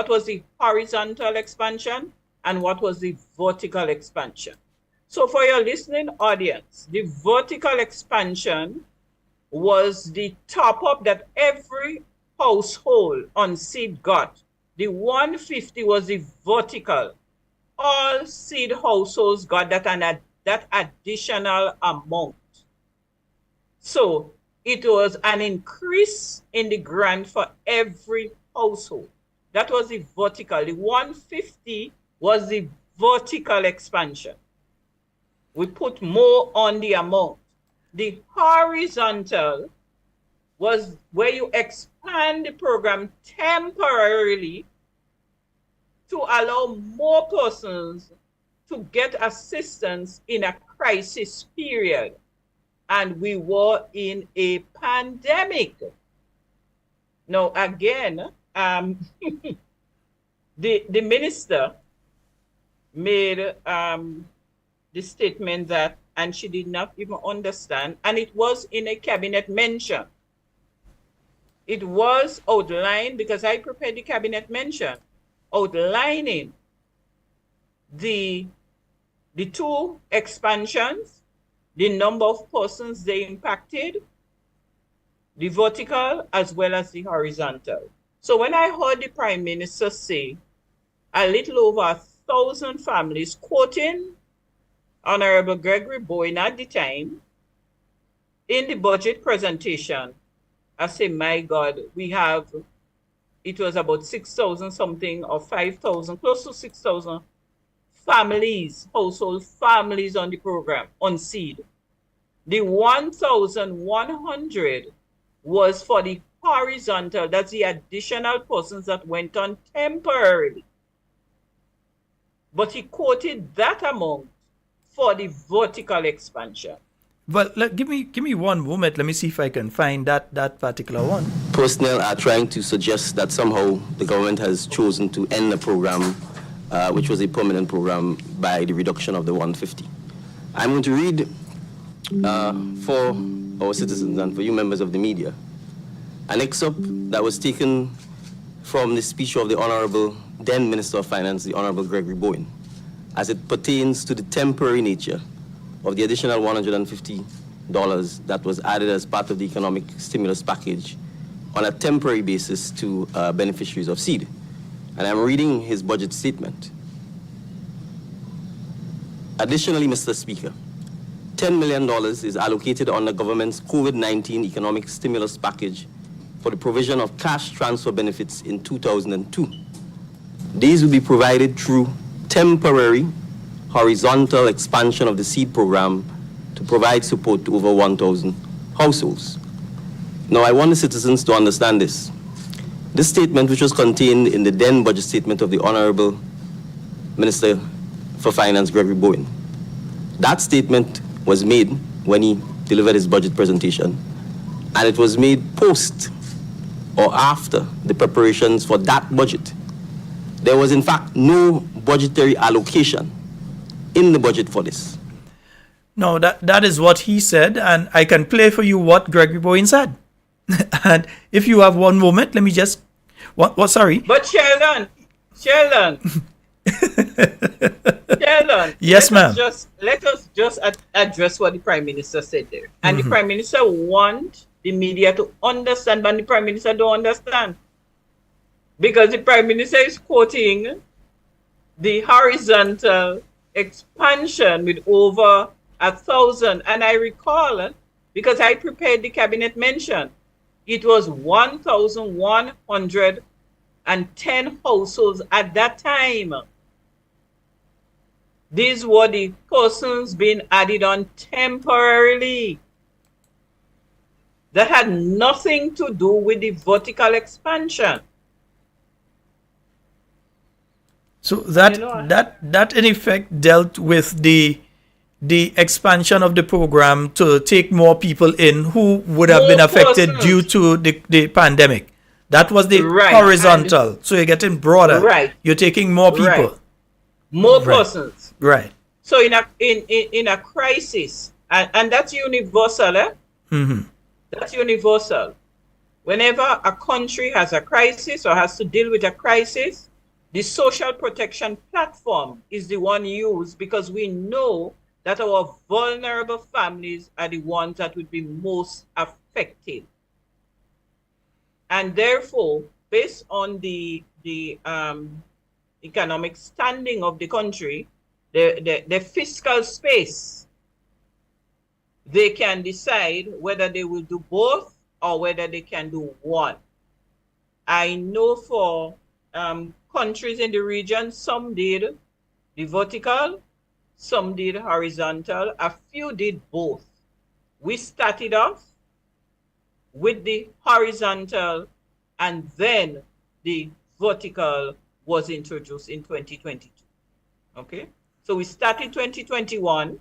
was the horizontal expansion and what was the vertical expansion. So for your listening audience, the vertical expansion was the top up that every household on seed got. The 150 was the vertical. All seed households got that additional amount. So it was an increase in the grant for every household. That was the vertical. The 150 was the vertical expansion. We put more on the amount. The horizontal was where you expand the program temporarily to allow more persons to get assistance in a crisis period. And we were in a pandemic. Now, again, the minister made the statement that, and she did not even understand, and it was in a cabinet mention. It was outlined, because I prepared the cabinet mention, outlining the two expansions, the number of persons they impacted, the vertical as well as the horizontal. So when I heard the Prime Minister say a little over 1,000 families, quoting Honorable Gregory Bowen at the time, in the budget presentation, I say, my God, it was about 6,000 something or 5,000, close to 6,000 families, household families on the program, on seed. The 1,100 was for the horizontal, that's the additional persons that went on temporarily. But he quoted that amount for the vertical expansion. Well, give me one moment. Let me see if I can find that particular one. Personnel are trying to suggest that somehow the government has chosen to end the program, which was a permanent program, by the reduction of the 150. I'm going to read for our citizens and for you members of the media an excerpt that was taken from the speech of the Honorable then Minister of Finance, the Honorable Gregory Bowen, as it pertains to the temporary nature of the additional $150 that was added as part of the economic stimulus package on a temporary basis to beneficiaries of seed. And I'm reading his budget statement. Additionally, Mr. Speaker, $10 million is allocated on the government's COVID-19 economic stimulus package for the provision of cash transfer benefits in 2002. These will be provided through temporary horizontal expansion of the seed program to provide support to over 1,000 households. Now, I want the citizens to understand this. This statement, which was contained in the then budget statement of the Honorable Minister for Finance, Gregory Bowen, that statement was made when he delivered his budget presentation, and it was made post or after the preparations for that budget. There was, in fact, no budgetary allocation in the budget for this. No, that is what he said, and I can play for you what Gregory Bowen said. And if you have one moment, let me just what sorry. But Sheldon, Yes, ma'am. Let us just address what the Prime Minister said there. And the Prime Minister want the media to understand, but the Prime Minister don't understand. Because the Prime Minister is quoting the horizontal expansion with over 1,000. And I recall, because I prepared the cabinet mention, it was 1,110 households at that time. These were the persons being added on temporarily. That had nothing to do with the vertical expansion. So that in effect dealt with the expansion of the program to take more people in who would have been affected due to the pandemic. That was the horizontal. So you're getting broader. Right. You're taking more people. Right. More persons. Right. So in a crisis, and that's universal, That's universal. Whenever a country has a crisis or has to deal with a crisis, the social protection platform is the one used, because we know that our vulnerable families are the ones that would be most affected. And therefore, based on the economic standing of the country, the fiscal space, they can decide whether they will do both or whether they can do one. I know for countries in the region, some did the vertical, some did horizontal, a few did both. We started off with the horizontal, and then the vertical was introduced in 2022. Okay, so we started 2021.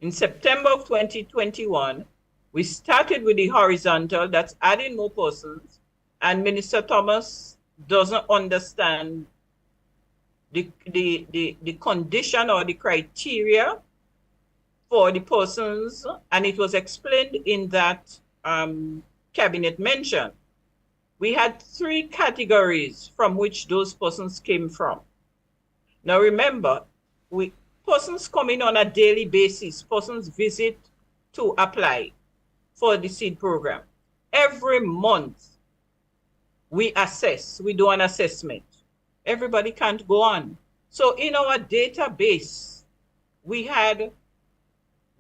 In September of 2021, we started with the horizontal, that's adding more persons, and Minister Thomas doesn't understand the condition or the criteria for the persons, and it was explained in that cabinet mention. We had 3 categories from which those persons came from. Now remember, persons come in on a daily basis, persons visit to apply for the seed program. Every month, we assess, we do an assessment. Everybody can't go on. So in our database, we had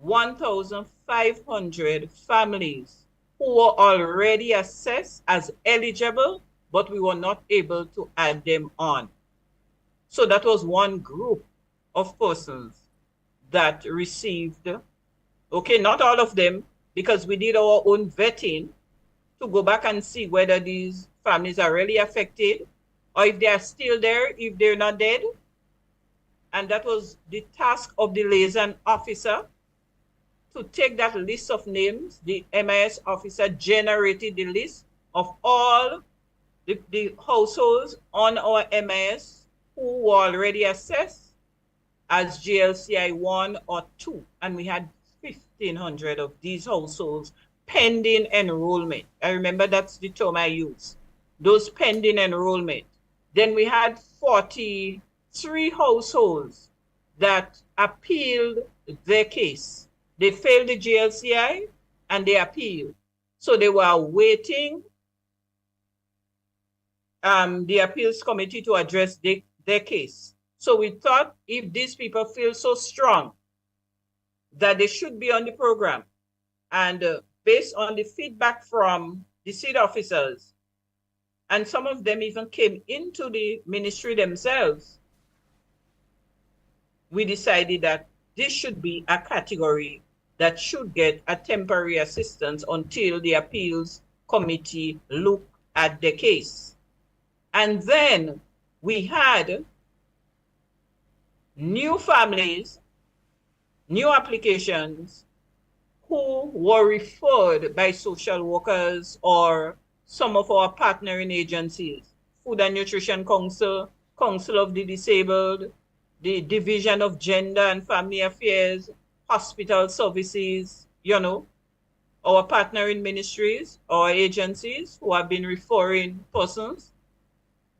1,500 families who were already assessed as eligible, but we were not able to add them on. So that was one group of persons that received, okay, not all of them, because we did our own vetting to go back and see whether these families are really affected, or if they are still there, if they're not dead. And that was the task of the liaison officer, to take that list of names. The MIS officer generated the list of all the households on our MIS who were already assessed as GLCI 1 or 2, and we had 1,500 of these households pending enrollment. I remember that's the term I use, those pending enrollment. Then we had 43 households that appealed their case. They failed the GLCI and they appealed. So they were awaiting the appeals committee to address their case. So we thought, if these people feel so strong that they should be on the program. And based on the feedback from the seed officers, and some of them even came into the ministry themselves, we decided that this should be a category that should get a temporary assistance until the appeals committee look at the case. And then we had new families, new applications who were referred by social workers or some of our partnering agencies, Food and Nutrition Council, Council of the Disabled, the Division of Gender and Family Affairs, hospital services, our partnering ministries, our agencies who have been referring persons.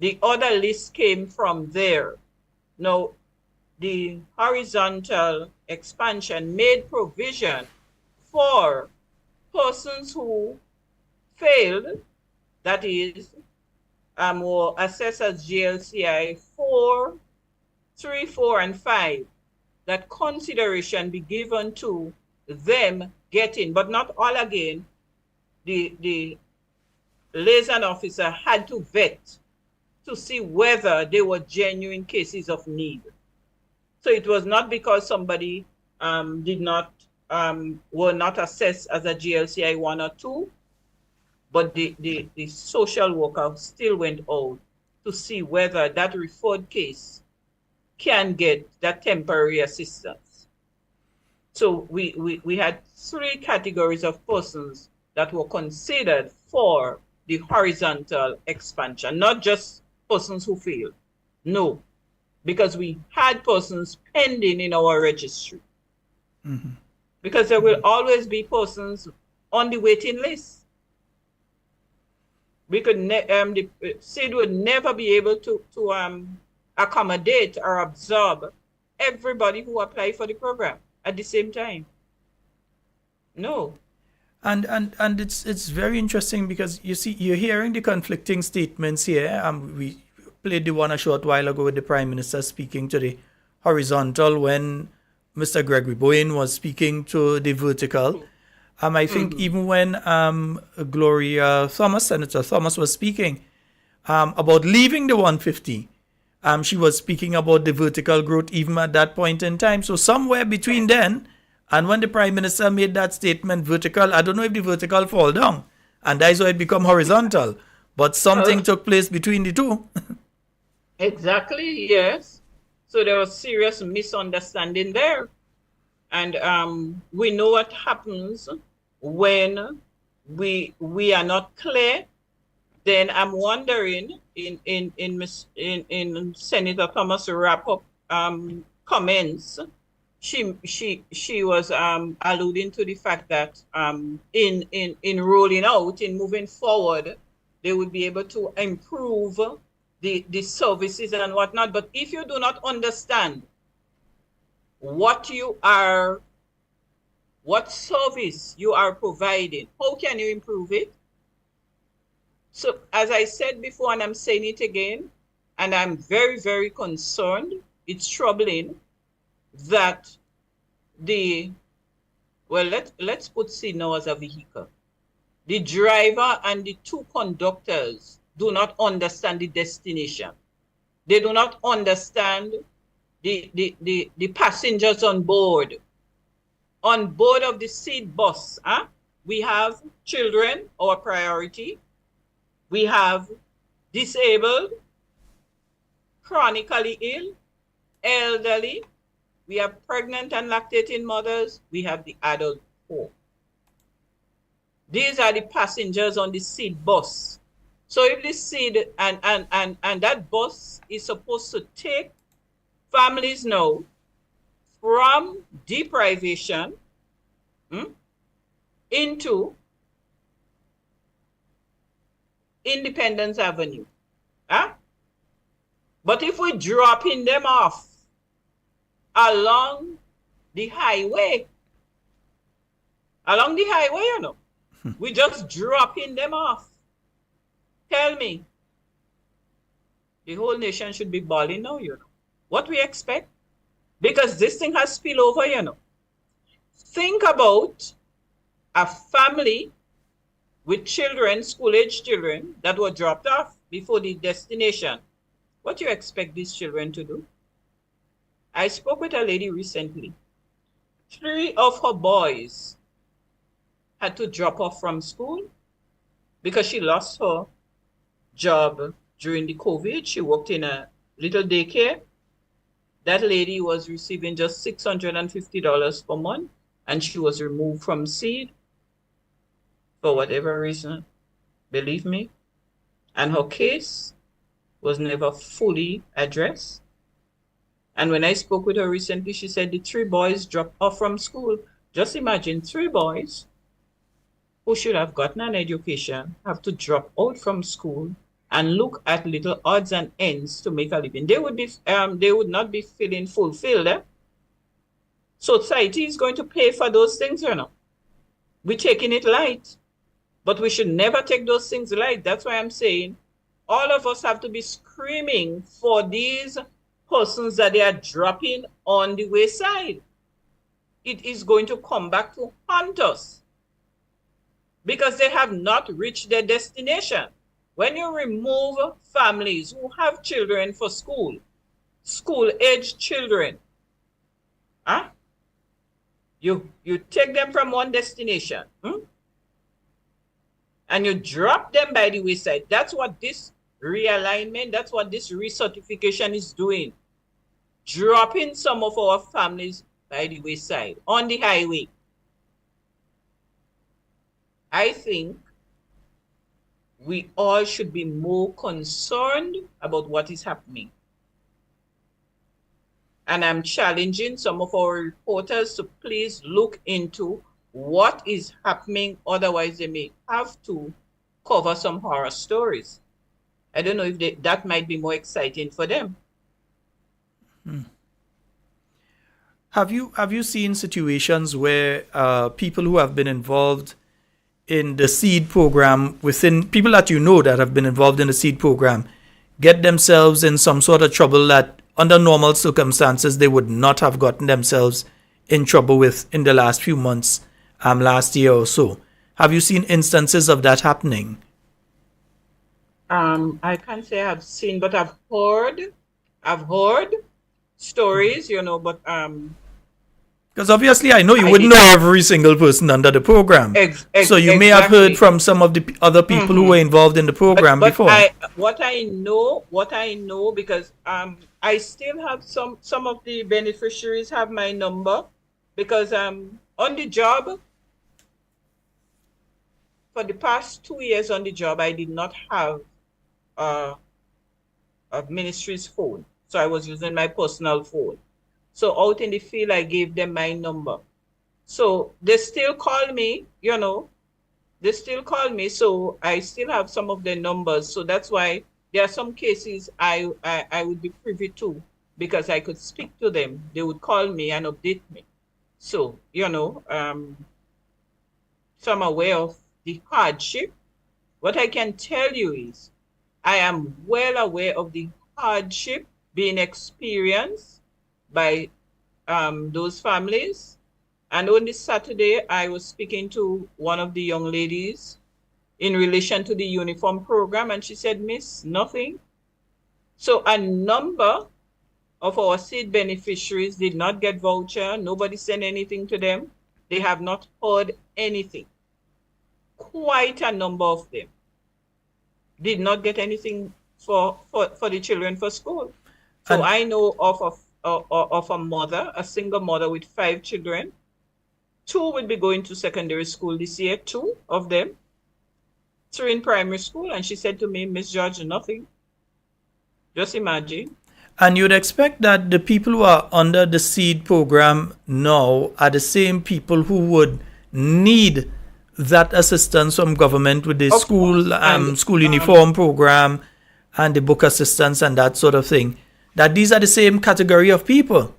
The other list came from there. Now, the horizontal expansion made provision for persons who failed, that is, were assessed as GLCI 4, 3, 4, and 5, that consideration be given to them getting, but not all again, the liaison officer had to vet to see whether they were genuine cases of need. So it was not because somebody were not assessed as a GLCI 1 or 2, but the social worker still went out to see whether that referred case can get that temporary assistance. So we had 3 categories of persons that were considered for the horizontal expansion, not just persons who failed. No, because we had persons pending in our registry. Mm-hmm. Because there will always be persons on the waiting list. We could the SID would never be able to accommodate or absorb everybody who applied for the program at the same time. No. And it's very interesting because you see, you're hearing the conflicting statements here. We played the one a short while ago with the Prime Minister speaking to the horizontal when Mr. Gregory Bowen was speaking to the vertical. I think even when Gloria Thomas, Senator Thomas, was speaking about leaving the 150, she was speaking about the vertical growth even at that point in time. So somewhere between then and when the Prime Minister made that statement, vertical, I don't know if the vertical fall down, and that's why it become horizontal. But something took place between the two. Exactly, yes. So there was serious misunderstanding there. And we know what happens when we are not clear. Then I'm wondering in Senator Thomas' wrap-up comments, she was alluding to the fact that in rolling out, in moving forward, they would be able to improve the services and whatnot. But if you do not understand what service you are providing, how can you improve it? So as I said before, and I'm saying it again, and I'm very, very concerned, it's troubling that let's put C now as a vehicle. The driver and the 2 conductors do not understand the destination. They do not understand the passengers on board. On board of the seed bus, we have children, our priority. We have disabled, chronically ill, elderly. We have pregnant and lactating mothers. We have the adult poor. These are the passengers on the seed bus. So if the seed and that bus is supposed to take families now from deprivation into Independence Avenue. But if we dropping them off along the highway, we just dropping them off. Tell me, the whole nation should be bawling now, What we expect? Because this thing has spill over, Think about a family with children, school-age children, that were dropped off before the destination. What do you expect these children to do? I spoke with a lady recently. 3 of her boys had to drop off from school because she lost her job during the COVID. She worked in a little daycare. That lady was receiving just $650 per month, and she was removed from seed for whatever reason, believe me. And her case was never fully addressed. And when I spoke with her recently, she said the 3 boys dropped off from school. Just imagine 3 boys who should have gotten an education have to drop out from school and look at little odds and ends to make a living. They would not be feeling fulfilled. Society is going to pay for those things, you know. We're taking it light, but we should never take those things light. That's why I'm saying all of us have to be screaming for these persons that they are dropping on the wayside. It is going to come back to haunt us because they have not reached their destination. When you remove families who have children for school, school-age children, you take them from one destination, and you drop them by the wayside. That's what this realignment, that's what this recertification is doing. Dropping some of our families by the wayside on the highway. I think we all should be more concerned about what is happening. And I'm challenging some of our reporters to please look into what is happening. Otherwise, they may have to cover some horror stories. I don't know if that might be more exciting for them. Have you seen situations where people who have been involved in the seed program, within people that you know that have been involved in the seed program, get themselves in some sort of trouble that under normal circumstances they would not have gotten themselves in trouble with in the last few months, last year or so? Have you seen instances of that happening? I can't say I've seen, but I've heard stories, you know, but because obviously I know you wouldn't know every single person under the program. So you may have heard from some of the other people who were involved in the program before. What I know, because I still have some of the beneficiaries have my number, because on the job, for the past 2 years on the job, I did not have a ministry's phone. So I was using my personal phone. So out in the field, I gave them my number. So they still call me, you know, they still call me. So I still have some of their numbers. So that's why there are some cases I would be privy to, because I could speak to them. They would call me and update me. So, you know, so I'm aware of the hardship. What I can tell you is I am well aware of the hardship being experienced by those families. And on this Saturday, I was speaking to one of the young ladies in relation to the uniform program, and she said, "Miss, nothing." So a number of our seed beneficiaries did not get voucher. Nobody sent anything to them. They have not heard anything. Quite a number of them did not get anything for the children for school. So and I know of a mother, a single mother with 5 children. 2 will be going to secondary school this year, 2 of them. 3 in primary school. And she said to me, "Miss George, nothing." Just imagine. And you'd expect that the people who are under the seed program now are the same people who would need that assistance from government with the school uniform program and the book assistance and that sort of thing. That these are the same category of people.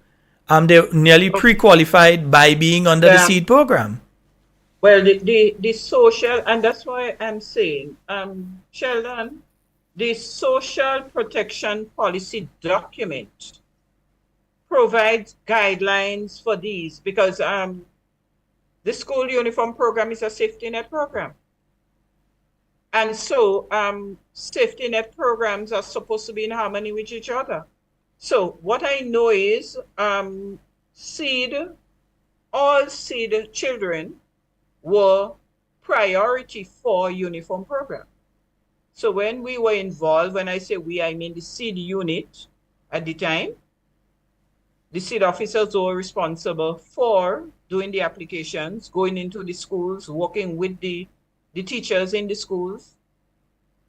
They're nearly pre-qualified by being under the seed program. Well, the social, and that's why I'm saying, Sheldon, the social protection policy document provides guidelines for these, because The school uniform program is a safety net program. And so safety net programs are supposed to be in harmony with each other. So what I know is all SEED children were priority for uniform program. So when we were involved, when I say we, I mean the SEED unit at the time, the SEED officers were responsible for doing the applications, going into the schools, working with the teachers in the schools.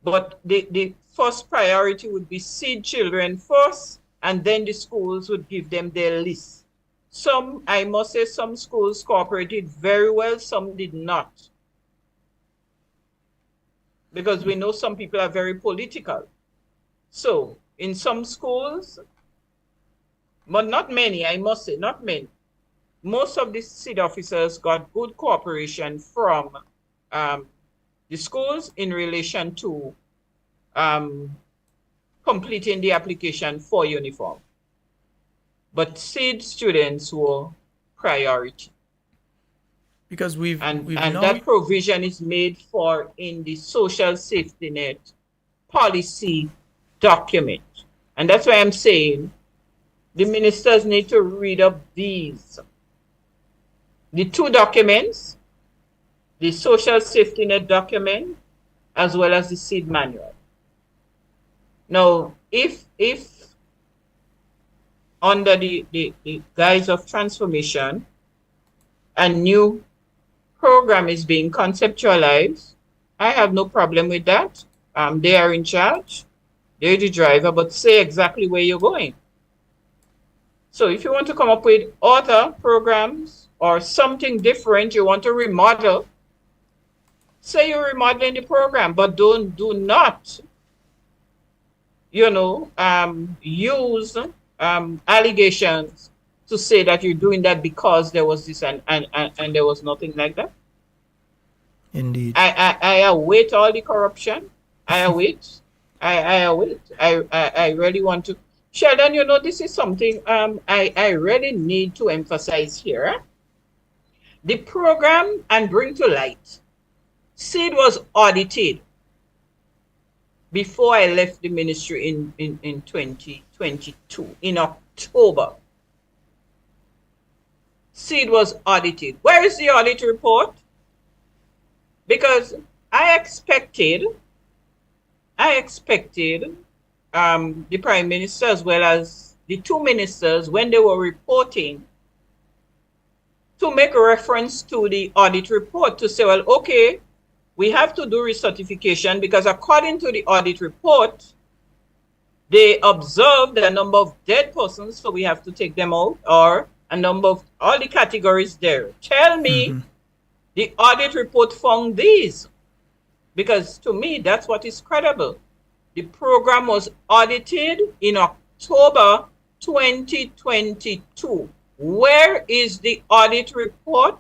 But the first priority would be SEED children first, and then the schools would give them their list. I must say, some schools cooperated very well, some did not. Because we know some people are very political. So in some schools, but not many, I must say, not many. Most of the SEED officers got good cooperation from the schools in relation to completing the application for uniform. But SEED students were priority. Because we've And now that provision is made for in the social safety net policy document. And that's why I'm saying the ministers need to read up these. The two documents, the social safety net document, as well as the SEED manual. Now, if under the guise of transformation, a new program is being conceptualized, I have no problem with that. They are in charge, they're the driver, but say exactly where you're going. So if you want to come up with other programs or something different you want to remodel, say you're remodeling the program, but do not, use allegations to say that you're doing that because there was this and there was nothing like that. indeed. I await all the corruption. I await. I really want to. Sheldon, this is something I really need to emphasize here. The program and bring to light. SEED was audited before I left the ministry in 2022, in October. SEED was audited. Where is the audit report? Because I expected the Prime Minister as well as the two ministers, when they were reporting, to make a reference to the audit report to say, well, okay, we have to do recertification because according to the audit report, they observed a number of dead persons, so we have to take them out, or a number of all the categories there. Tell me the audit report found these, because to me, that's what is credible. The program was audited in October 2022. Where is the audit report?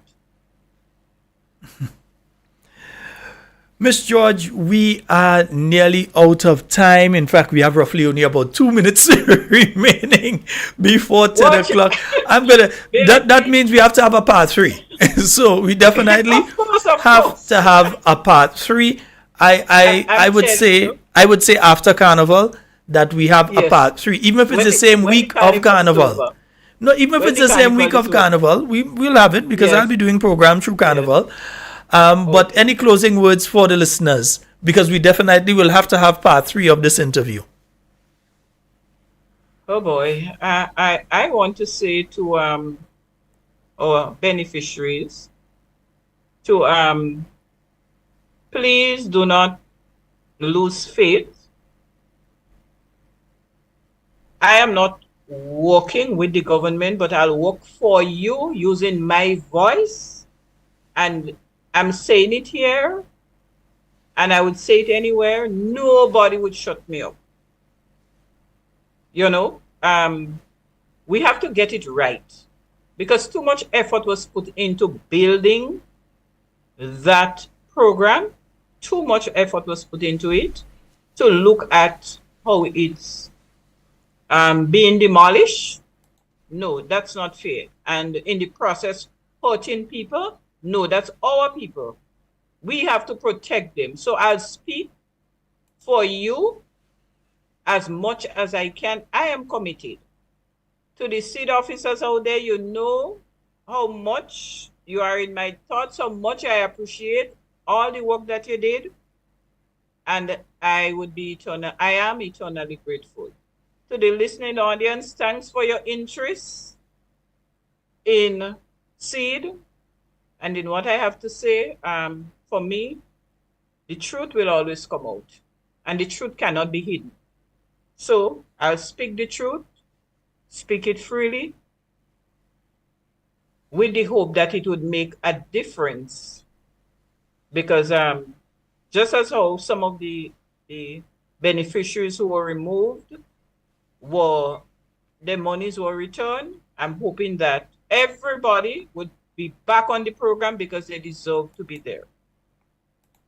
Miss George, we are nearly out of time. In fact, we have roughly only about 2 minutes remaining before 10 Watch it. o'clock. That means we have to have a part 3. So we definitely Of course. have to have a part 3. I would say after Carnival that we have a Yes. part 3, even if it's When the same when week Carnival of is Carnival. over. No, even if When it's the the same Carnival week is of over. Carnival, we'll have it because Yes. I'll be doing program through Carnival. But any closing words for the listeners? Because we definitely will have to have part 3 of this interview. Oh boy, I want to say to our beneficiaries to please do not lose faith. I am not working with the government, but I'll work for you using my voice, and I'm saying it here, and I would say it anywhere. Nobody would shut me up. We have to get it right, because too much effort was put into building that program. Too much effort was put into it to look at how it's being demolished. No, that's not fair. And in the process, hurting people, No, that's our people. We have to protect them. So I'll speak for you as much as I can. I am committed. To the seed officers out there, you know how much you are in my thoughts, how much I appreciate all the work that you did. And I am eternally grateful. To the listening audience, thanks for your interest in seed and in what I have to say. For me, the truth will always come out, and the truth cannot be hidden. So I'll speak the truth, speak it freely, with the hope that it would make a difference. Because just as how some of the beneficiaries who were removed their monies were returned, I'm hoping that everybody would be back on the program because they deserve to be there.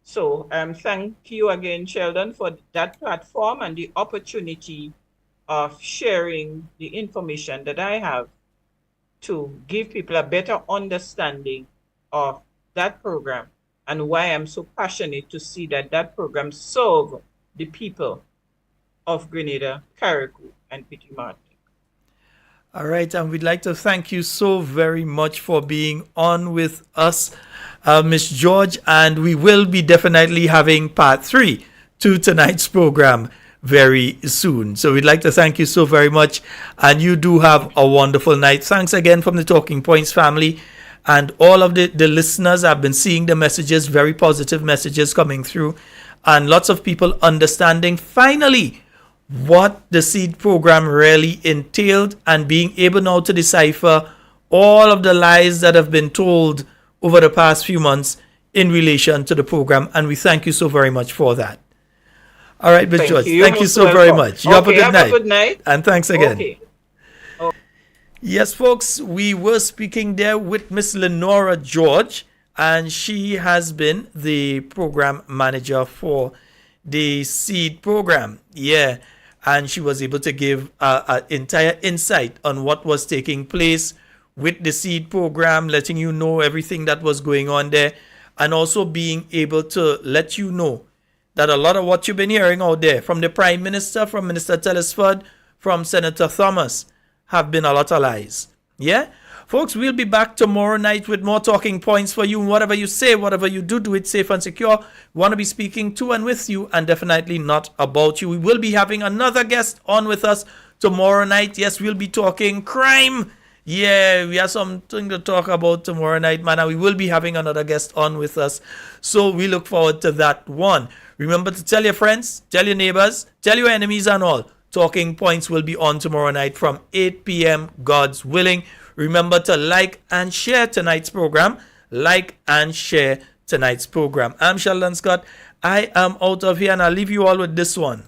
So thank you again, Sheldon, for that platform and the opportunity of sharing the information that I have to give people a better understanding of that program and why I'm so passionate to see that program serve the people of Grenada, Carriacou, and Petit Martinique. All right, and we'd like to thank you so very much for being on with us, Miss George, and we will be definitely having part 3 to tonight's program very soon. So we'd like to thank you so very much, and you do have a wonderful night. Thanks again from the Talking Points family, and all of the listeners. I've been seeing the messages, very positive messages coming through, and lots of people understanding finally what the seed program really entailed and being able now to decipher all of the lies that have been told over the past few months in relation to the program. And we thank you so very much for that. All right, Ms. George, thank you so very much. You have a good night. And thanks again. Okay. Yes, folks, we were speaking there with Miss Lenora George, and she has been the program manager for the seed program. Yeah. And she was able to give an entire insight on what was taking place with the seed program, letting you know everything that was going on there, and also being able to let you know that a lot of what you've been hearing out there from the Prime Minister, from Minister Telesford, from Senator Thomas, have been a lot of lies. Yeah? Folks, we'll be back tomorrow night with more talking points for you. Whatever you say, whatever you do it safe and secure. We want to be speaking to and with you, and definitely not about you. We will be having another guest on with us tomorrow night. Yes, we'll be talking crime. Yeah, we have something to talk about tomorrow night, man. And we will be having another guest on with us. So we look forward to that one. Remember to tell your friends, tell your neighbors, tell your enemies and all. Talking Points will be on tomorrow night from 8 p.m. God's willing. Remember to like and share tonight's program. Like and share tonight's program. I'm Sheldon Scott. I am out of here, and I'll leave you all with this one.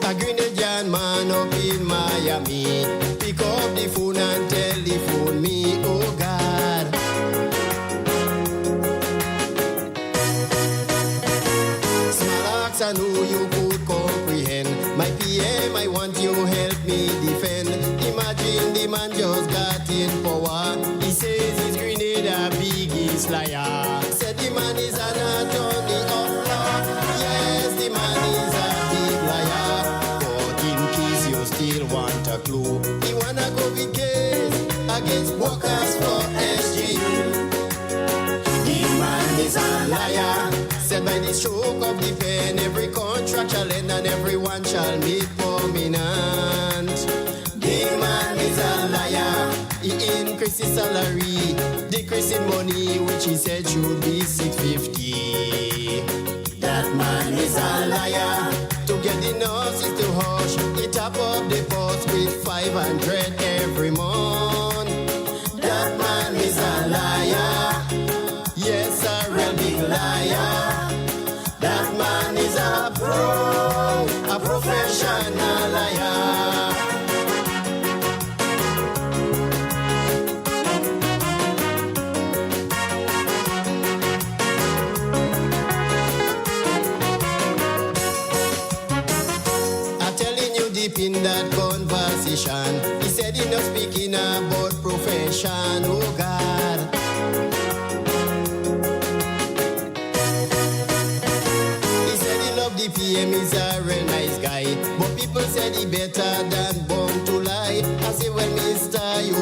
A Grenadian man up in Miami. Pick up the phone and telephone me, oh God. Small axe, I know you could comprehend. My PM, I want you help me defend. Imagine the man just got in power. He says he's Grenada biggest liar. Said the man is an attorney of law. Yes, the man is a big liar. But in case you still want a clue, he wanna go with case against workers for SG. The man is a liar. Said by the stroke of the pen, every contract shall end and everyone shall meet prominent. The man is a liar. He increased his salary, decreasing money, which he said should be $650. That man is a liar. To get the nurses to hush, he top up the post with 500 every month. That man is a liar. Yes, a real big liar. That man is a professional liar. deep in that conversation. He said he not speaking about profession, oh God. He said he loved the PM, he's a real nice guy. But people said he better than born to lie. I say, well, mister, you